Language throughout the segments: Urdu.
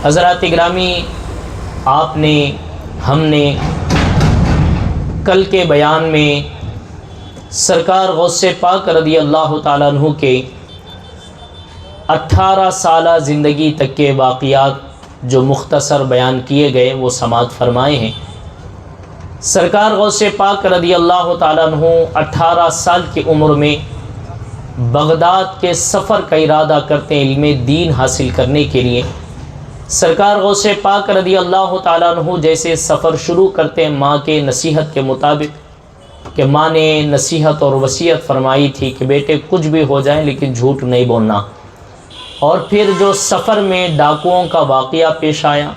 حضرات گرامی، آپ نے ہم نے کل کے بیان میں سرکار غوث پاک رضی اللہ تعالیٰ عنہ کے 18 سالہ زندگی تک کے واقعات جو مختصر بیان کیے گئے وہ سماعت فرمائے ہیں۔ سرکار غوث پاک رضی اللہ تعالیٰ عنہ 18 سال کی عمر میں بغداد کے سفر کا ارادہ کرتے ہیں علم دین حاصل کرنے کے لیے۔ سرکار غوث پاک رضی اللہ تعالیٰ عنہ جیسے سفر شروع کرتے ہیں ماں کے نصیحت کے مطابق کہ ماں نے نصیحت اور وصیت فرمائی تھی کہ بیٹے کچھ بھی ہو جائے لیکن جھوٹ نہیں بولنا۔ اور پھر جو سفر میں ڈاکوؤں کا واقعہ پیش آیا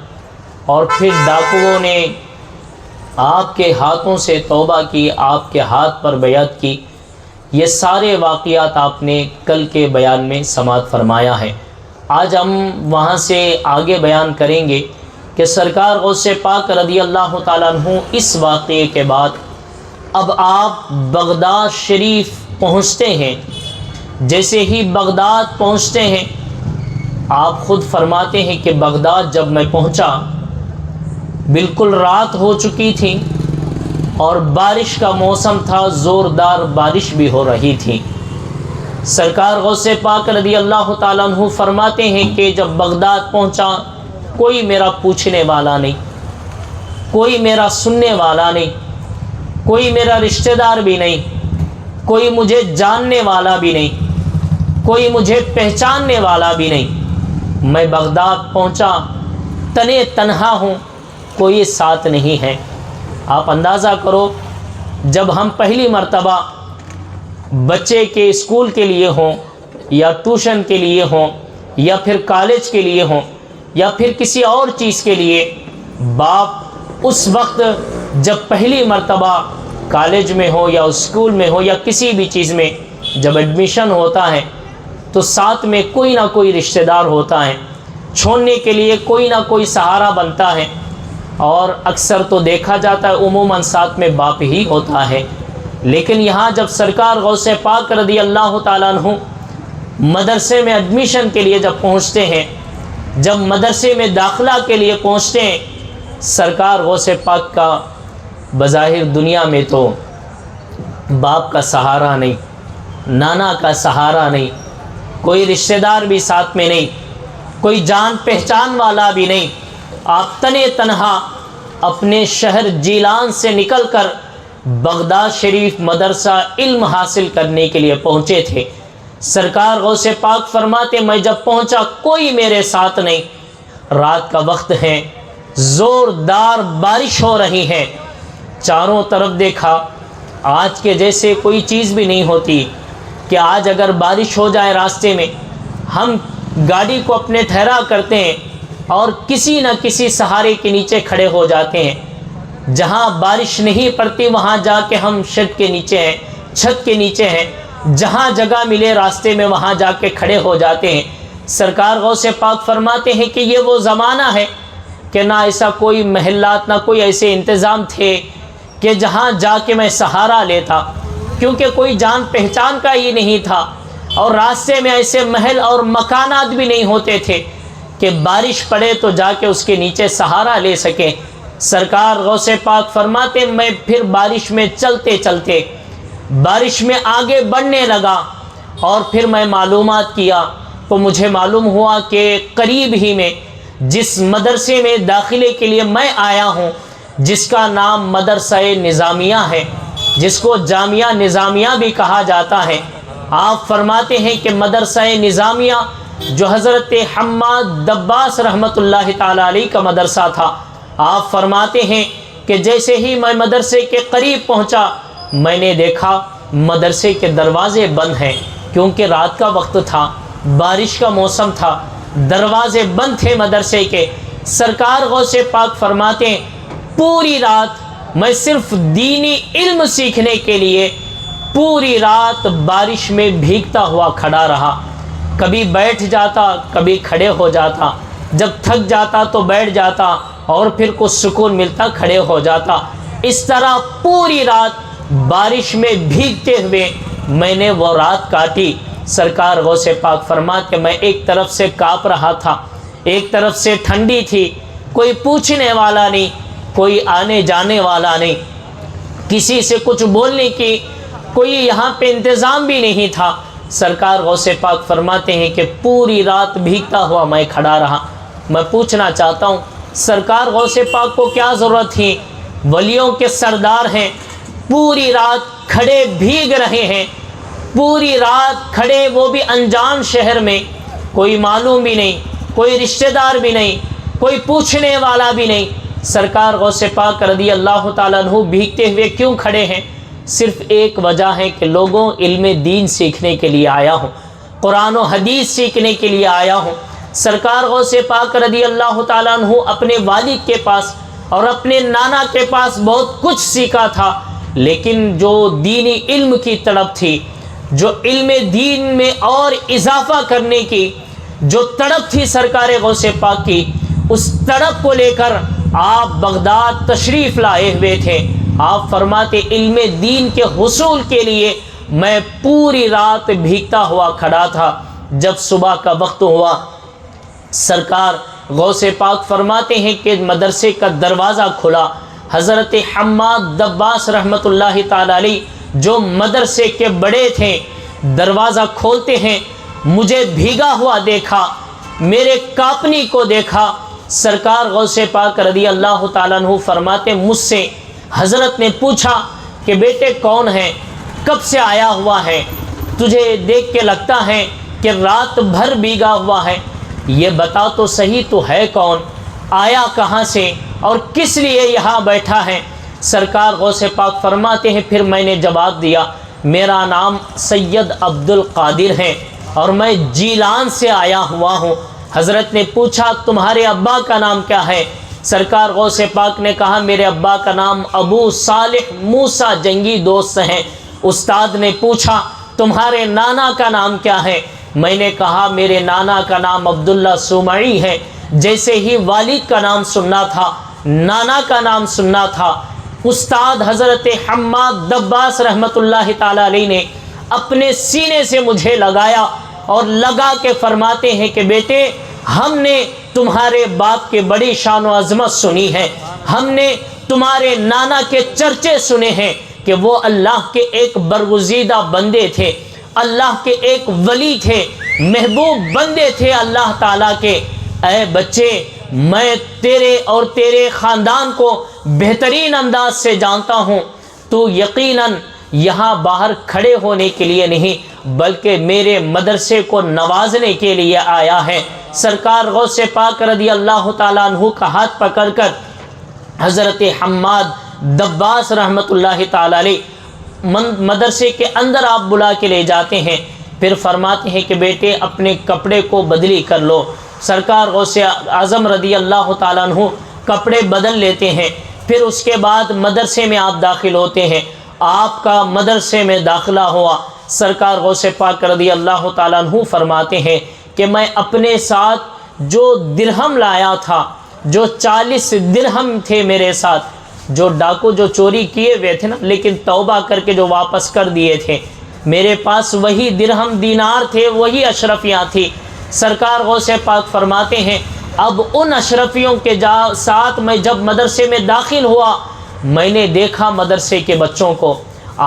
اور پھر ڈاکوؤں نے آپ کے ہاتھوں سے توبہ کی، آپ کے ہاتھ پر بیعت کی، یہ سارے واقعات آپ نے کل کے بیان میں سماعت فرمایا ہے۔ آج ہم وہاں سے آگے بیان کریں گے کہ سرکار غوث پاک رضی اللہ تعالیٰ عنہ اس واقعے کے بعد اب آپ بغداد شریف پہنچتے ہیں۔ جیسے ہی بغداد پہنچتے ہیں آپ خود فرماتے ہیں کہ بغداد جب میں پہنچا بالکل رات ہو چکی تھی اور بارش کا موسم تھا، زوردار بارش بھی ہو رہی تھی۔ سرکار غوث پاک رضی اللہ تعالیٰ عنہ فرماتے ہیں کہ جب بغداد پہنچا کوئی میرا پوچھنے والا نہیں، کوئی میرا سننے والا نہیں، کوئی میرا رشتہ دار بھی نہیں، کوئی مجھے جاننے والا بھی نہیں، کوئی مجھے پہچاننے والا بھی نہیں۔ میں بغداد پہنچا تنے تنہا ہوں، کوئی ساتھ نہیں ہے۔ آپ اندازہ کرو جب ہم پہلی مرتبہ بچے کے اسکول کے لیے ہوں یا ٹیوشن کے لیے ہوں یا پھر کالج کے لیے ہوں یا پھر کسی اور چیز کے لیے، باپ اس وقت جب پہلی مرتبہ کالج میں ہو یا اسکول میں ہو یا کسی بھی چیز میں جب ایڈمیشن ہوتا ہے تو ساتھ میں کوئی نہ کوئی رشتہ دار ہوتا ہے، چھوڑنے کے لیے کوئی نہ کوئی سہارا بنتا ہے، اور اکثر تو دیکھا جاتا ہے عموماً ساتھ میں باپ ہی ہوتا ہے۔ لیکن یہاں جب سرکار غوث پاک رضی اللہ تعالیٰ عنہ مدرسے میں ایڈمیشن کے لیے جب پہنچتے ہیں، جب مدرسے میں داخلہ کے لیے پہنچتے ہیں، سرکار غوث پاک کا بظاہر دنیا میں تو باپ کا سہارا نہیں، نانا کا سہارا نہیں، کوئی رشتہ دار بھی ساتھ میں نہیں، کوئی جان پہچان والا بھی نہیں۔ آپ تنے تنہا اپنے شہر جیلان سے نکل کر بغداد شریف مدرسہ علم حاصل کرنے کے لیے پہنچے تھے۔ سرکار غوث پاک فرماتے میں جب پہنچا کوئی میرے ساتھ نہیں، رات کا وقت ہے، زوردار بارش ہو رہی ہے، چاروں طرف دیکھا، آج کے جیسے کوئی چیز بھی نہیں ہوتی کہ آج اگر بارش ہو جائے راستے میں ہم گاڑی کو اپنے ٹھہرا کرتے ہیں اور کسی نہ کسی سہارے کے نیچے کھڑے ہو جاتے ہیں۔ جہاں بارش نہیں پڑتی وہاں جا کے ہم شیڈ کے نیچے ہیں، چھت کے نیچے ہیں، جہاں جگہ ملے راستے میں وہاں جا کے کھڑے ہو جاتے ہیں۔ سرکار غوث پاک فرماتے ہیں کہ یہ وہ زمانہ ہے کہ نہ ایسا کوئی محلات، نہ کوئی ایسے انتظام تھے کہ جہاں جا کے میں سہارا لیتا، کیونکہ کوئی جان پہچان کا ہی نہیں تھا، اور راستے میں ایسے محل اور مکانات بھی نہیں ہوتے تھے کہ بارش پڑے تو جا کے اس کے نیچے سہارا لے سکیں۔ سرکار غوث پاک فرماتے میں پھر بارش میں چلتے چلتے بارش میں آگے بڑھنے لگا، اور پھر میں معلومات کیا تو مجھے معلوم ہوا کہ قریب ہی میں جس مدرسے میں داخلے کے لیے میں آیا ہوں، جس کا نام مدرسہ نظامیہ ہے، جس کو جامعہ نظامیہ بھی کہا جاتا ہے، آپ فرماتے ہیں کہ مدرسہ نظامیہ جو حضرت حماد دباس رحمۃ اللہ تعالی علیہ کا مدرسہ تھا، آپ فرماتے ہیں کہ جیسے ہی میں مدرسے کے قریب پہنچا میں نے دیکھا مدرسے کے دروازے بند ہیں، کیونکہ رات کا وقت تھا، بارش کا موسم تھا، دروازے بند تھے مدرسے کے۔ سرکار غوث پاک فرماتے ہیں پوری رات میں صرف دینی علم سیکھنے کے لیے پوری رات بارش میں بھیگتا ہوا کھڑا رہا، کبھی بیٹھ جاتا کبھی کھڑے ہو جاتا، جب تھک جاتا تو بیٹھ جاتا اور پھر کچھ سکون ملتا کھڑے ہو جاتا۔ اس طرح پوری رات بارش میں بھیگتے ہوئے میں نے وہ رات کاٹی۔ سرکار غوث پاک فرماتے میں ایک طرف سے کانپ رہا تھا، ایک طرف سے ٹھنڈی تھی، کوئی پوچھنے والا نہیں، کوئی آنے جانے والا نہیں، کسی سے کچھ بولنے کی کوئی یہاں پہ انتظام بھی نہیں تھا۔ سرکار غوث پاک فرماتے ہیں کہ پوری رات بھیگتا ہوا میں کھڑا رہا۔ میں پوچھنا چاہتا ہوں سرکار غوث پاک کو کیا ضرورت تھی؟ ولیوں کے سردار ہیں، پوری رات کھڑے بھیگ رہے ہیں، پوری رات کھڑے، وہ بھی انجان شہر میں، کوئی معلوم بھی نہیں، کوئی رشتہ دار بھی نہیں، کوئی پوچھنے والا بھی نہیں۔ سرکار غوث پاک رضی اللہ تعالیٰ عنہ بھیگتے ہوئے کیوں کھڑے ہیں؟ صرف ایک وجہ ہے کہ لوگوں علم دین سیکھنے کے لیے آیا ہوں، قرآن و حدیث سیکھنے کے لیے آیا ہوں۔ سرکار غوث پاک رضی اللہ تعالیٰ عنہ اپنے والد کے پاس اور اپنے نانا کے پاس بہت کچھ سیکھا تھا، لیکن جو دینی علم کی طلب تھی، جو علم دین میں اور اضافہ کرنے کی جو تڑپ تھی سرکار غوث پاک کی، اس تڑپ کو لے کر آپ بغداد تشریف لائے ہوئے تھے۔ آپ فرماتے علم دین کے حصول کے لیے میں پوری رات بھیگتا ہوا کھڑا تھا۔ جب صبح کا وقت ہوا، سرکار غوث پاک فرماتے ہیں کہ مدرسے کا دروازہ کھلا، حضرت حماد دباس رحمۃ اللہ تعالی علیہ جو مدرسے کے بڑے تھے دروازہ کھولتے ہیں، مجھے بھیگا ہوا دیکھا، میرے کاپنی کو دیکھا۔ سرکار غوث پاک رضی اللہ تعالیٰ عنہ فرماتے مجھ سے حضرت نے پوچھا کہ بیٹے کون ہے، کب سے آیا ہوا ہے، تجھے دیکھ کے لگتا ہے کہ رات بھر بھیگا ہوا ہے، یہ بتا تو صحیح تو ہے کون، آیا کہاں سے اور کس لیے یہاں بیٹھا ہے؟ سرکار غوث پاک فرماتے ہیں پھر میں نے جواب دیا میرا نام سید عبد القادر ہے اور میں جیلان سے آیا ہوا ہوں۔ حضرت نے پوچھا تمہارے ابا کا نام کیا ہے؟ سرکار غوث پاک نے کہا میرے ابا کا نام ابو صالح موسیٰ جنگی دوست ہیں۔ استاد نے پوچھا تمہارے نانا کا نام کیا ہے؟ میں نے کہا میرے نانا کا نام عبداللہ سومعی ہے۔ جیسے ہی والد کا نام سننا تھا، نانا کا نام سننا تھا، استاد حضرت حماد دباس رحمۃ اللہ تعالی علیہ نے اپنے سینے سے مجھے لگایا اور لگا کے فرماتے ہیں کہ بیٹے ہم نے تمہارے باپ کے بڑی شان و عظمت سنی ہے، ہم نے تمہارے نانا کے چرچے سنے ہیں کہ وہ اللہ کے ایک برگزیدہ بندے تھے، اللہ کے ایک ولی تھے، محبوب بندے تھے اللہ تعالیٰ کے۔ اے بچے میں تیرے اور تیرے خاندان کو بہترین انداز سے جانتا ہوں، تو یقیناً یہاں باہر کھڑے ہونے کے لیے نہیں بلکہ میرے مدرسے کو نوازنے کے لیے آیا ہے۔ سرکار غوث پاک رضی اللہ تعالیٰ عنہ کا ہاتھ پکڑ کر حضرت حماد دباس رحمۃ اللہ تعالی علیہ مدرسے کے اندر آپ بلا کے لے جاتے ہیں، پھر فرماتے ہیں کہ بیٹے اپنے کپڑے کو بدلی کر لو۔ سرکار غوث اعظم رضی اللہ تعالیٰ عنہ کپڑے بدل لیتے ہیں، پھر اس کے بعد مدرسے میں آپ داخل ہوتے ہیں۔ آپ کا مدرسے میں داخلہ ہوا، سرکار غوث پاک رضی اللہ تعالیٰ عنہ فرماتے ہیں کہ میں اپنے ساتھ جو درہم لایا تھا، جو 40 درہم تھے میرے ساتھ، جو ڈاکو جو چوری کیے ہوئے تھے نا لیکن توبہ کر کے جو واپس کر دیے تھے، میرے پاس وہی درہم دینار تھے، وہی اشرفیاں تھی۔ سرکار غوث پاک فرماتے ہیں اب ان اشرفیوں کے ساتھ میں جب مدرسے میں داخل ہوا، میں نے دیکھا مدرسے کے بچوں کو،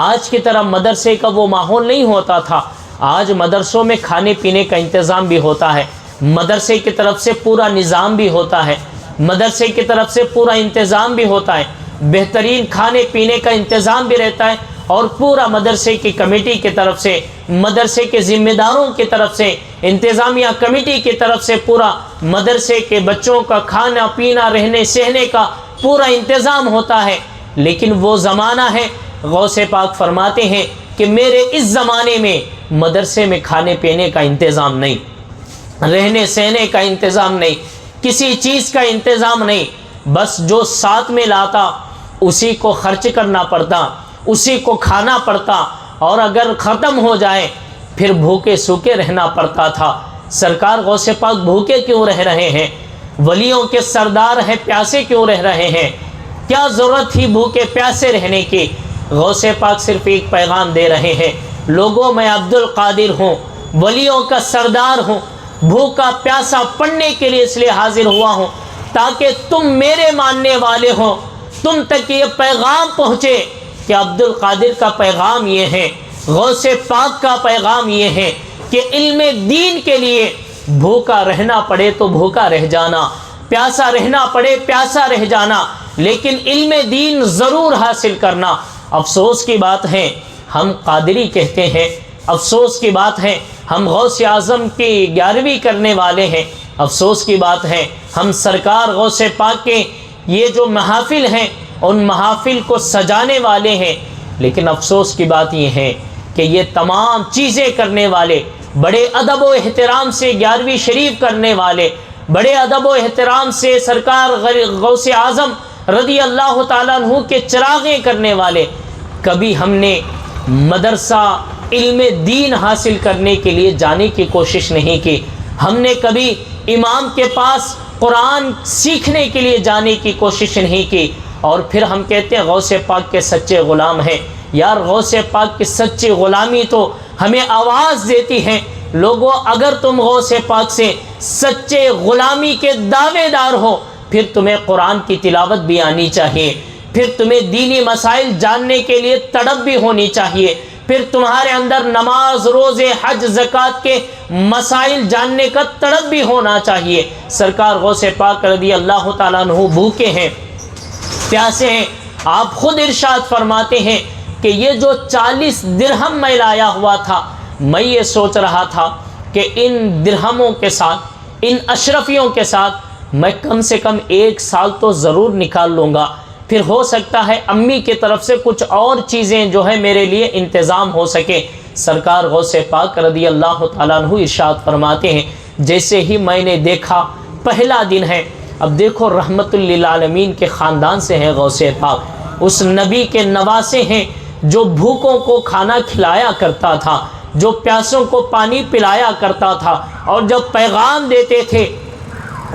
آج کی طرح مدرسے کا وہ ماحول نہیں ہوتا تھا۔ آج مدرسوں میں کھانے پینے کا انتظام بھی ہوتا ہے، مدرسے کی طرف سے پورا نظام بھی ہوتا ہے، مدرسے کی طرف سے پورا انتظام بھی ہوتا ہے، بہترین کھانے پینے کا انتظام بھی رہتا ہے، اور پورا مدرسے کی کمیٹی کی طرف سے، مدرسے کے ذمہ داروں کی طرف سے، انتظامیہ کمیٹی کی طرف سے پورا مدرسے کے بچوں کا کھانا پینا رہنے سہنے کا پورا انتظام ہوتا ہے۔ لیکن وہ زمانہ ہے، غوث پاک فرماتے ہیں کہ میرے اس زمانے میں مدرسے میں کھانے پینے کا انتظام نہیں، رہنے سہنے کا انتظام نہیں، کسی چیز کا انتظام نہیں، بس جو ساتھ میں لاتا اسی کو خرچ کرنا پڑتا، اسی کو کھانا پڑتا، اور اگر ختم ہو جائے پھر بھوکے سوکے رہنا پڑتا تھا۔ سرکار غوث پاک بھوکے کیوں رہ رہے ہیں؟ ولیوں کے سردار ہیں، پیاسے کیوں رہ رہے ہیں؟ کیا ضرورت تھی بھوکے پیاسے رہنے کی؟ غوث پاک صرف ایک پیغام دے رہے ہیں، لوگوں میں عبد القادر ہوں، ولیوں کا سردار ہوں، بھوکا پیاسا پڑھنے کے لیے اس لیے حاضر ہوا ہوں تاکہ تم میرے ماننے والے ہو، تم تک یہ پیغام پہنچے کہ عبد القادر کا پیغام یہ ہے، غوث پاک کا پیغام یہ ہے کہ علم دین کے لیے بھوکا رہنا پڑے تو بھوکا رہ جانا، پیاسا رہنا پڑے پیاسا رہ جانا، لیکن علم دین ضرور حاصل کرنا۔ افسوس کی بات ہے ہم قادری کہتے ہیں، افسوس کی بات ہے ہم غوث اعظم کی 11ویں کرنے والے ہیں، افسوس کی بات ہے ہم سرکار غوث پاک کے یہ جو محافل ہیں ان محافل کو سجانے والے ہیں، لیکن افسوس کی بات یہ ہے کہ یہ تمام چیزیں کرنے والے، بڑے ادب و احترام سے 11ویں شریف کرنے والے، بڑے ادب و احترام سے سرکار غوث اعظم رضی اللہ تعالیٰ عنہ کے چراغیں کرنے والے، کبھی ہم نے مدرسہ علم دین حاصل کرنے کے لیے جانے کی کوشش نہیں کی، ہم نے کبھی امام کے پاس قرآن سیکھنے کے لیے جانے کی کوشش نہیں کی، اور پھر ہم کہتے ہیں غوث پاک کے سچے غلام ہیں۔ یار غوث پاک کی سچی غلامی تو ہمیں آواز دیتی ہے، لوگوں اگر تم غوث پاک سے سچے غلامی کے دعوے دار ہو پھر تمہیں قرآن کی تلاوت بھی آنی چاہیے، پھر تمہیں دینی مسائل جاننے کے لیے تڑپ بھی ہونی چاہیے، پھر تمہارے اندر نماز روزے حج زکوٰۃ کے مسائل جاننے کا تڑپ بھی ہونا چاہیے۔ سرکار غوث پاک رضی اللہ تعالیٰ عنہ بھوکے ہیں پیاسے ہیں، آپ خود ارشاد فرماتے ہیں کہ یہ جو 40 درہم میں لایا ہوا تھا، میں یہ سوچ رہا تھا کہ ان درہموں کے ساتھ ان اشرفیوں کے ساتھ میں کم سے کم 1 سال تو ضرور نکال لوں گا، پھر ہو سکتا ہے امی کی طرف سے کچھ اور چیزیں جو ہے میرے لیے انتظام ہو سکے۔ سرکار غوث پاک رضی اللہ تعالیٰ عنہ ارشاد فرماتے ہیں جیسے ہی میں نے دیکھا، پہلا دن ہے، اب دیکھو رحمت للعالمین کے خاندان سے ہیں غوث پاک، اس نبی کے نواسے ہیں جو بھوکوں کو کھانا کھلایا کرتا تھا، جو پیاسوں کو پانی پلایا کرتا تھا، اور جب پیغام دیتے تھے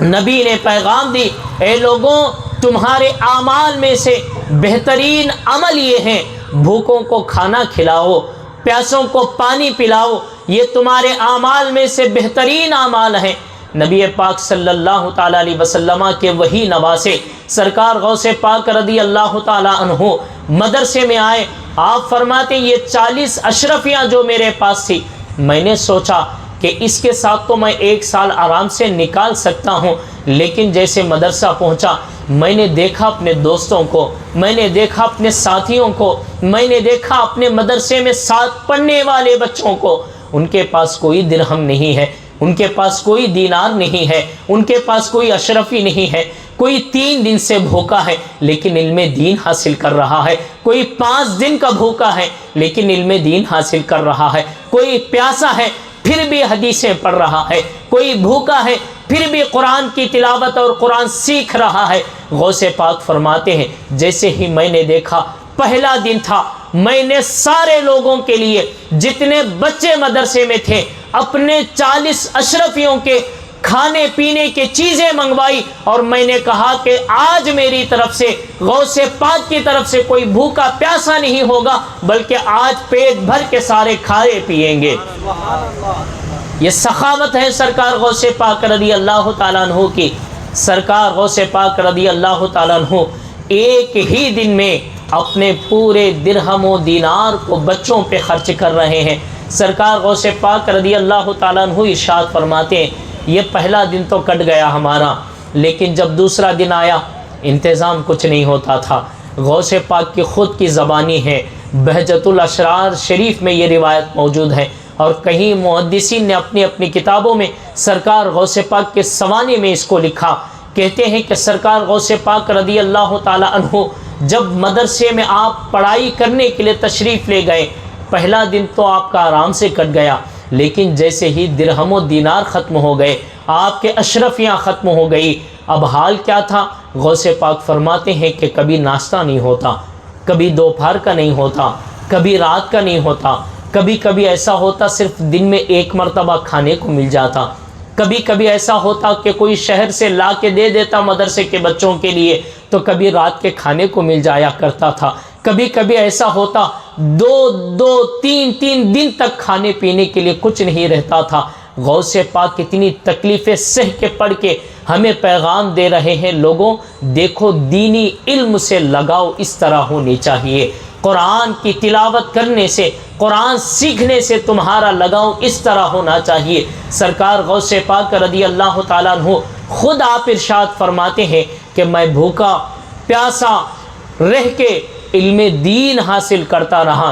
نبی نے پیغام دی، اے لوگوں تمہارے اعمال میں سے بہترین عمل یہ ہے بھوکوں کو کھانا کھلاؤ، پیاسوں کو پانی پلاؤ، یہ تمہارے اعمال میں سے بہترین اعمال ہیں۔ نبی پاک صلی اللہ تعالیٰ علیہ وسلم کے وہی نواسے سرکار غوث پاک رضی اللہ تعالیٰ عنہ مدرسے میں آئے، آپ فرماتے یہ 40 اشرفیاں جو میرے پاس تھی، میں نے سوچا کہ اس کے ساتھ تو میں 1 سال آرام سے نکال سکتا ہوں، لیکن جیسے مدرسہ پہنچا میں نے دیکھا اپنے دوستوں کو، میں نے دیکھا اپنے ساتھیوں کو، میں نے دیکھا اپنے مدرسے میں ساتھ پڑھنے والے بچوں کو، ان کے پاس کوئی درہم نہیں ہے، ان کے پاس کوئی دینار نہیں ہے، ان کے پاس کوئی اشرفی نہیں ہے، کوئی 3 دن سے بھوکا ہے لیکن علم دین حاصل کر رہا ہے، کوئی 5 دن کا بھوکا ہے لیکن علم دین حاصل کر رہا ہے، کوئی پیاسا ہے پھر بھی حدیثیں پڑھ رہا ہے، کوئی بھوکا ہے پھر بھی قرآن کی تلاوت اور قرآن سیکھ رہا ہے۔ غوث پاک فرماتے ہیں جیسے ہی میں نے دیکھا، پہلا دن تھا، میں نے سارے لوگوں کے لیے جتنے بچے مدرسے میں تھے اپنے 40 اشرفیوں کے کھانے پینے کے چیزیں منگوائی، اور میں نے کہا کہ آج میری طرف سے غوث پاک کی طرف سے کوئی بھوکا پیاسا نہیں ہوگا، بلکہ آج پیٹ بھر کے سارے کھائے پیئیں گے۔ یہ سخاوت ہے سرکار غوث پاک رضی اللہ تعالیٰ عنہ کی۔ سرکار غوث پاک رضی اللہ تعالیٰ عنہ ایک ہی دن میں اپنے پورے درہم و دینار کو بچوں پہ خرچ کر رہے ہیں۔ سرکار غوث پاک رضی اللہ تعالیٰ عنہ ارشاد فرماتے ہیں یہ پہلا دن تو کٹ گیا ہمارا، لیکن جب دوسرا دن آیا انتظام کچھ نہیں ہوتا تھا۔ غوث پاک کی خود کی زبانی ہے، بہجت الاشرار شریف میں یہ روایت موجود ہے، اور کہیں محدثین نے اپنی اپنی کتابوں میں سرکار غوث پاک کے سوانے میں اس کو لکھا، کہتے ہیں کہ سرکار غوث پاک رضی اللہ تعالی عنہ جب مدرسے میں آپ پڑھائی کرنے کے لیے تشریف لے گئے، پہلا دن تو آپ کا آرام سے کٹ گیا، لیکن جیسے ہی درہم و دینار ختم ہو گئے، آپ کے اشرفیاں ختم ہو گئی، اب حال کیا تھا؟ غوث پاک فرماتے ہیں کہ کبھی ناشتہ نہیں ہوتا، کبھی دوپہر کا نہیں ہوتا، کبھی رات کا نہیں ہوتا، کبھی کبھی ایسا ہوتا صرف دن میں 1 مرتبہ کھانے کو مل جاتا، کبھی کبھی ایسا ہوتا کہ کوئی شہر سے لا کے دے دیتا مدرسے کے بچوں کے لیے، تو کبھی رات کے کھانے کو مل جایا کرتا تھا، کبھی کبھی ایسا ہوتا 2 3 دن تک کھانے پینے کے لیے کچھ نہیں رہتا تھا۔ غوث پاک کتنی تکلیفیں سہ کے پڑھ کے ہمیں پیغام دے رہے ہیں، لوگوں دیکھو دینی علم سے لگاؤ اس طرح ہونی چاہیے، قرآن کی تلاوت کرنے سے، قرآن سیکھنے سے تمہارا لگاؤ اس طرح ہونا چاہیے۔ سرکار غوث پاک رضی اللہ تعالیٰ عنہ خود آپ ارشاد فرماتے ہیں کہ میں بھوکا پیاسا رہ کے علم دین حاصل کرتا رہا۔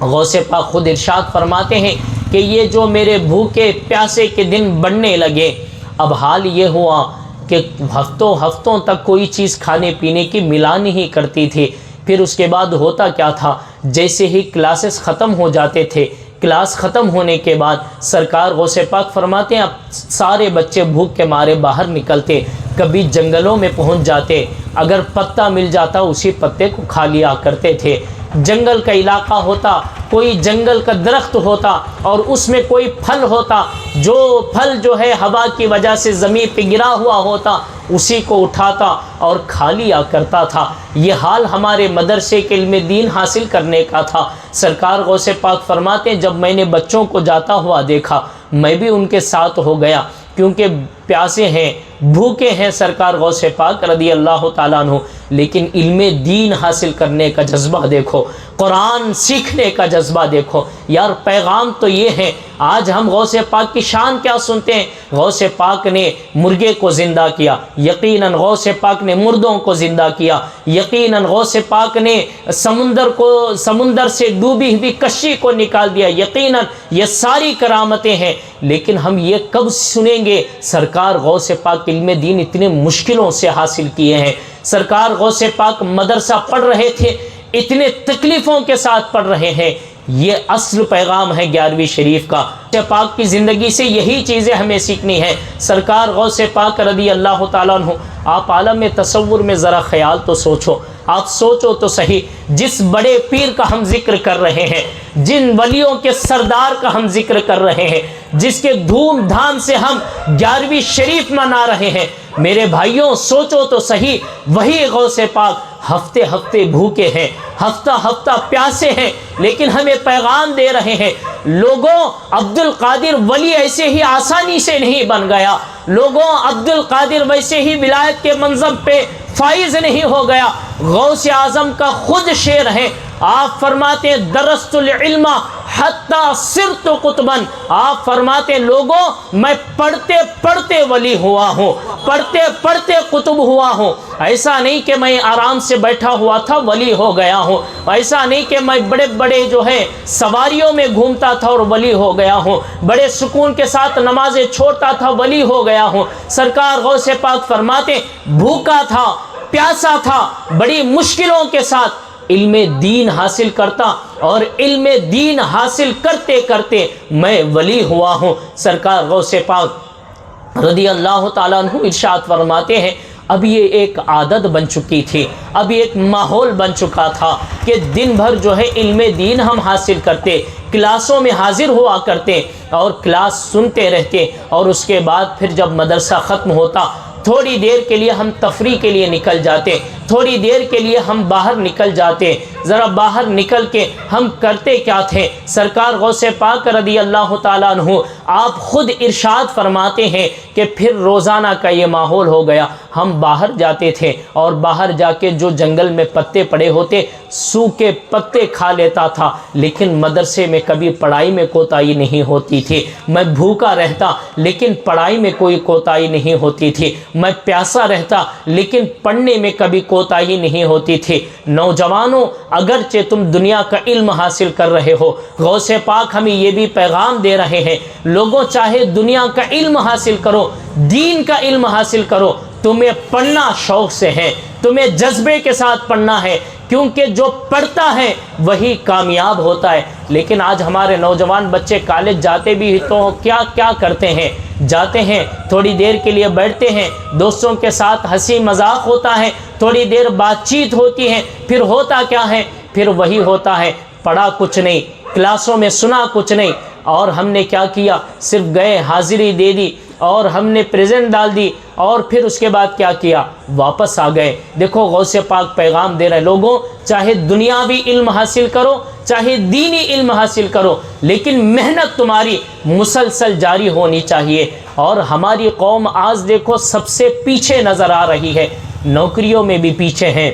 غوث پاک خود ارشاد فرماتے ہیں کہ یہ جو میرے بھوکے پیاسے کے دن بڑھنے لگے، اب حال یہ ہوا کہ ہفتوں تک کوئی چیز کھانے پینے کی ملا نہیں کرتی تھی۔ پھر اس کے بعد ہوتا کیا تھا، جیسے ہی کلاسز ختم ہو جاتے تھے، کلاس ختم ہونے کے بعد سرکار غوث پاک فرماتے ہیں اب سارے بچے بھوک کے مارے باہر نکلتے، کبھی جنگلوں میں پہنچ جاتے، اگر پتا مل جاتا اسی پتے کو کھا لیا کرتے تھے۔ جنگل کا علاقہ ہوتا، کوئی جنگل کا درخت ہوتا اور اس میں کوئی پھل ہوتا، جو پھل جو ہے ہوا کی وجہ سے زمین پہ گرا ہوا ہوتا، اسی کو اٹھاتا اور کھا لیا کرتا تھا۔ یہ حال ہمارے مدرسے کے علم دین حاصل کرنے کا تھا۔ سرکار غوث پاک فرماتے ہیں جب میں نے بچوں کو جاتا ہوا دیکھا، میں بھی ان کے ساتھ ہو گیا، کیونکہ پیاسے ہیں، بھوکے ہیں سرکار غوث پاک رضی اللہ تعالیٰ عنہ، لیکن علم دین حاصل کرنے کا جذبہ دیکھو، قرآن سیکھنے کا جذبہ دیکھو۔ یار پیغام تو یہ ہے، آج ہم غوث پاک کی شان کیا سنتے ہیں؟ غوث پاک نے مرغے کو زندہ کیا، یقیناً غوث پاک نے مردوں کو زندہ کیا، یقیناً غوث پاک نے سمندر سے ڈوبی ہوئی کشتی کو نکال دیا، یقیناً یہ ساری کرامتیں ہیں، لیکن ہم یہ کب سنیں گے سرکار غوث پاک علم دین اتنے مشکلوں سے حاصل کیے ہیں؟ سرکار غوث پاک مدرسہ پڑھ رہے تھے، اتنے تکلیفوں کے ساتھ پڑھ رہے ہیں۔ یہ اصل پیغام ہے 11ویں شریف کا۔ غوث پاک کی زندگی سے یہی چیزیں ہمیں سیکھنی ہیں۔ سرکار غوث پاک رضی اللہ تعالیٰ عنہ، آپ عالم تصور میں ذرا خیال تو سوچو، آپ سوچو تو صحیح، جس بڑے پیر کا ہم ذکر کر رہے ہیں، جن ولیوں کے سردار کا ہم ذکر کر رہے ہیں، جس کے دھوم دھام سے ہم 11ویں شریف منا رہے ہیں، میرے بھائیوں سوچو تو صحیح، وہی غوث پاک ہفتے ہفتے بھوکے ہیں، ہفتہ ہفتہ پیاسے ہیں، لیکن ہمیں پیغام دے رہے ہیں لوگوں عبد القادر ولی ایسے ہی آسانی سے نہیں بن گیا، لوگوں عبد القادر ویسے ہی ولایت کے منصب پہ فائز نہیں ہو گیا۔ غوث اعظم کا خود شعر ہے، آپ فرماتے ہیں درست العلم حتی صرت قطبا، آپ فرماتے ہیں لوگوں میں پڑھتے پڑھتے ولی ہوا ہوں، پڑھتے پڑھتے قطب ہوا ہوں۔ ایسا نہیں کہ میں آرام سے بیٹھا ہوا تھا ولی ہو گیا ہوں، ایسا نہیں کہ میں بڑے بڑے جو ہے سواریوں میں گھومتا تھا اور ولی ہو گیا ہوں، بڑے سکون کے ساتھ نمازیں چھوڑتا تھا ولی ہو گیا ہوں۔ سرکار غوث پاک فرماتے بھوکا تھا، پیاسا تھا، بڑی مشکلوں کے ساتھ علم دین حاصل کرتا اور علم دین حاصل کرتے کرتے میں ولی ہوا ہوں۔ سرکار غوث پاک رضی اللہ تعالیٰ عنہ ارشاد فرماتے ہیں اب یہ ایک عادت بن چکی تھی، اب یہ ایک ماحول بن چکا تھا کہ دن بھر جو ہے علم دین ہم حاصل کرتے، کلاسوں میں حاضر ہوا کرتے اور کلاس سنتے رہتے، اور اس کے بعد پھر جب مدرسہ ختم ہوتا تھوڑی دیر کے لیے ہم تفریح کے لیے نکل جاتے، تھوڑی دیر کے لیے ہم باہر نکل جاتے۔ ذرا باہر نکل کے ہم کرتے کیا تھے؟ سرکار غوث پاک رضی اللہ تعالیٰ عنہ آپ خود ارشاد فرماتے ہیں کہ پھر روزانہ کا یہ ماحول ہو گیا، ہم باہر جاتے تھے اور باہر جا کے جو جنگل میں پتے پڑے ہوتے سوکھے پتے کھا لیتا تھا، لیکن مدرسے میں کبھی پڑھائی میں کوتاہی نہیں ہوتی تھی۔ میں بھوکا رہتا لیکن پڑھائی میں کوئی کوتاہی نہیں ہوتی تھی، میں پیاسا رہتا لیکن پڑھنے میں کبھی کوتاہی نہیں ہوتی تھی۔ نوجوانوں اگرچہ تم دنیا کا علم حاصل کر رہے ہو، غوث پاک ہمیں یہ بھی پیغام دے رہے ہیں لوگوں چاہے دنیا کا علم حاصل کرو، دین کا علم حاصل کرو، تمہیں پڑھنا شوق سے ہے، تمہیں جذبے کے ساتھ پڑھنا ہے، کیونکہ جو پڑھتا ہے وہی کامیاب ہوتا ہے۔ لیکن آج ہمارے نوجوان بچے کالج جاتے بھی تو کیا کرتے ہیں؟ جاتے ہیں تھوڑی دیر کے لیے بیٹھتے ہیں، دوستوں کے ساتھ ہنسی مذاق ہوتا ہے، تھوڑی دیر بات چیت ہوتی ہے، پھر ہوتا کیا ہے؟ پھر وہی ہوتا ہے، پڑھا کچھ نہیں، کلاسوں میں سنا کچھ نہیں، اور ہم نے کیا کیا؟ صرف گئے حاضری دے دی اور ہم نے پریزنٹ ڈال دی اور پھر اس کے بعد کیا کیا؟ واپس آ گئے۔ دیکھو غوث پاک پیغام دے رہے، لوگوں چاہے دنیاوی علم حاصل کرو چاہے دینی علم حاصل کرو، لیکن محنت تمہاری مسلسل جاری ہونی چاہیے۔ اور ہماری قوم آج دیکھو سب سے پیچھے نظر آ رہی ہے، نوکریوں میں بھی پیچھے ہیں،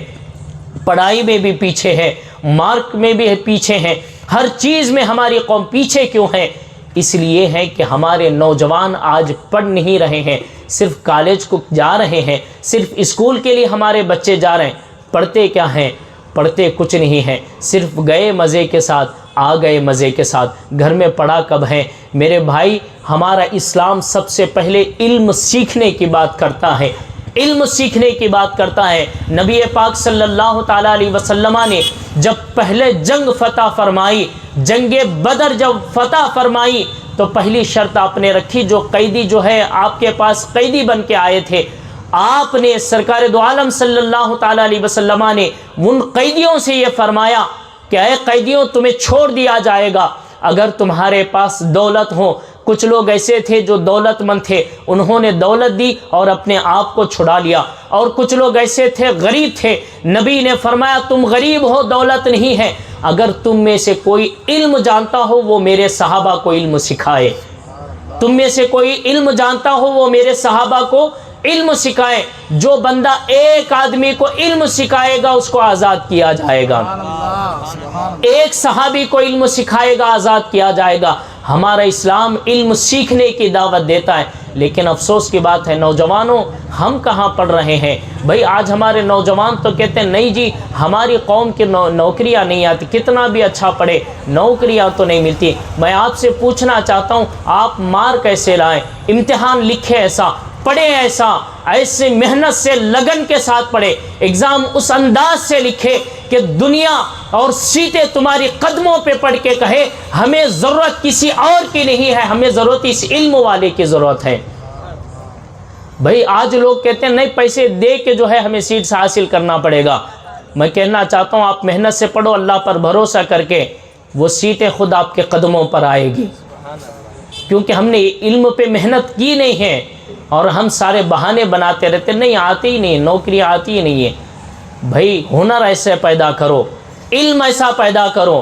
پڑھائی میں بھی پیچھے ہے، مارک میں بھی پیچھے ہیں، ہر چیز میں ہماری قوم پیچھے کیوں ہے؟ اس لیے ہے کہ ہمارے نوجوان آج پڑھ نہیں رہے ہیں، صرف کالج کو جا رہے ہیں، صرف اسکول کے لیے ہمارے بچے جا رہے ہیں، پڑھتے کیا ہیں؟ پڑھتے کچھ نہیں ہیں، صرف گئے مزے کے ساتھ آ گئے مزے کے ساتھ، گھر میں پڑھا کب ہے؟ میرے بھائی، ہمارا اسلام سب سے پہلے علم سیکھنے کی بات کرتا ہے، علم سیکھنے کی بات کرتا ہے۔ نبی پاک صلی اللہ تعالیٰ علیہ وسلم نے جب پہلے جنگ فتح فرمائی، جنگ بدر جب فتح فرمائی، تو پہلی شرط آپ نے رکھی، جو قیدی جو ہے آپ کے پاس قیدی بن کے آئے تھے، آپ نے سرکار دو عالم صلی اللہ تعالیٰ علیہ وسلم نے ان قیدیوں سے یہ فرمایا کہ اے قیدیوں، تمہیں چھوڑ دیا جائے گا اگر تمہارے پاس دولت ہو۔ کچھ لوگ ایسے تھے جو دولت مند تھے، انہوں نے دولت دی اور اپنے آپ کو چھڑا لیا، اور کچھ لوگ ایسے تھے غریب تھے، نبی نے فرمایا تم غریب ہو، دولت نہیں ہے، اگر تم میں سے کوئی علم جانتا ہو وہ میرے صحابہ کو علم سکھائے، تم میں سے کوئی علم جانتا ہو وہ میرے صحابہ کو علم سکھائے۔ جو بندہ ایک آدمی کو علم سکھائے گا اس کو آزاد کیا جائے گا، ایک صحابی کو علم سکھائے گا آزاد کیا جائے گا۔ ہمارا اسلام علم سیکھنے کی دعوت دیتا ہے، لیکن افسوس کی بات ہے نوجوانوں، ہم کہاں پڑھ رہے ہیں؟ بھائی آج ہمارے نوجوان تو کہتے ہیں نہیں جی ہماری قوم کی نوکریاں نہیں آتی، کتنا بھی اچھا پڑھے نوکریاں تو نہیں ملتی۔ میں آپ سے پوچھنا چاہتا ہوں، آپ مارک کیسے لائیں؟ امتحان لکھے ایسا، پڑھے ایسا، ایسے محنت سے لگن کے ساتھ پڑھے، ایگزام اس انداز سے لکھے کہ دنیا اور سیٹیں تمہاری قدموں پہ پڑھ کے کہے ہمیں ضرورت کسی اور کی نہیں ہے، ہمیں ضرورت اس علم والے کی ضرورت ہے۔ بھائی آج لوگ کہتے ہیں نہیں پیسے دے کے جو ہے ہمیں سیٹس حاصل کرنا پڑے گا۔ میں کہنا چاہتا ہوں آپ محنت سے پڑھو، اللہ پر بھروسہ کر کے، وہ سیٹیں خود آپ کے قدموں پر آئے گی، کیونکہ ہم نے علم پہ محنت کی نہیں ہے، اور ہم سارے بہانے بناتے رہتے نہیں آتی ہی نہیں، نوکری آتی ہی نہیں ہے۔ بھائی ہنر ایسے پیدا کرو، علم ایسا پیدا کرو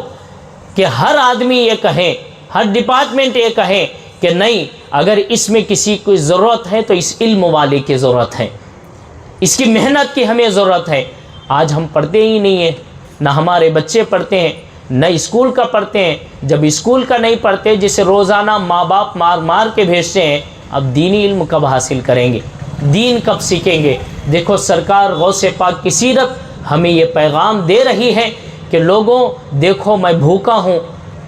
کہ ہر آدمی یہ کہیں، ہر ڈپارٹمنٹ یہ کہے کہ نہیں اگر اس میں کسی کو ضرورت ہے تو اس علم والے کی ضرورت ہے، اس کی محنت کی ہمیں ضرورت ہے۔ آج ہم پڑھتے ہی نہیں ہیں، نہ ہمارے بچے پڑھتے ہیں، نہ اسکول کا پڑھتے ہیں۔ جب اسکول کا نہیں پڑھتے، جسے روزانہ ماں باپ مار مار کے بھیجتے ہیں، اب دینی علم کب حاصل کریں گے؟ دین کب سیکھیں گے؟ دیکھو سرکار غوث پاک کی سیرت ہمیں یہ پیغام دے رہی ہے کہ لوگوں دیکھو میں بھوکا ہوں،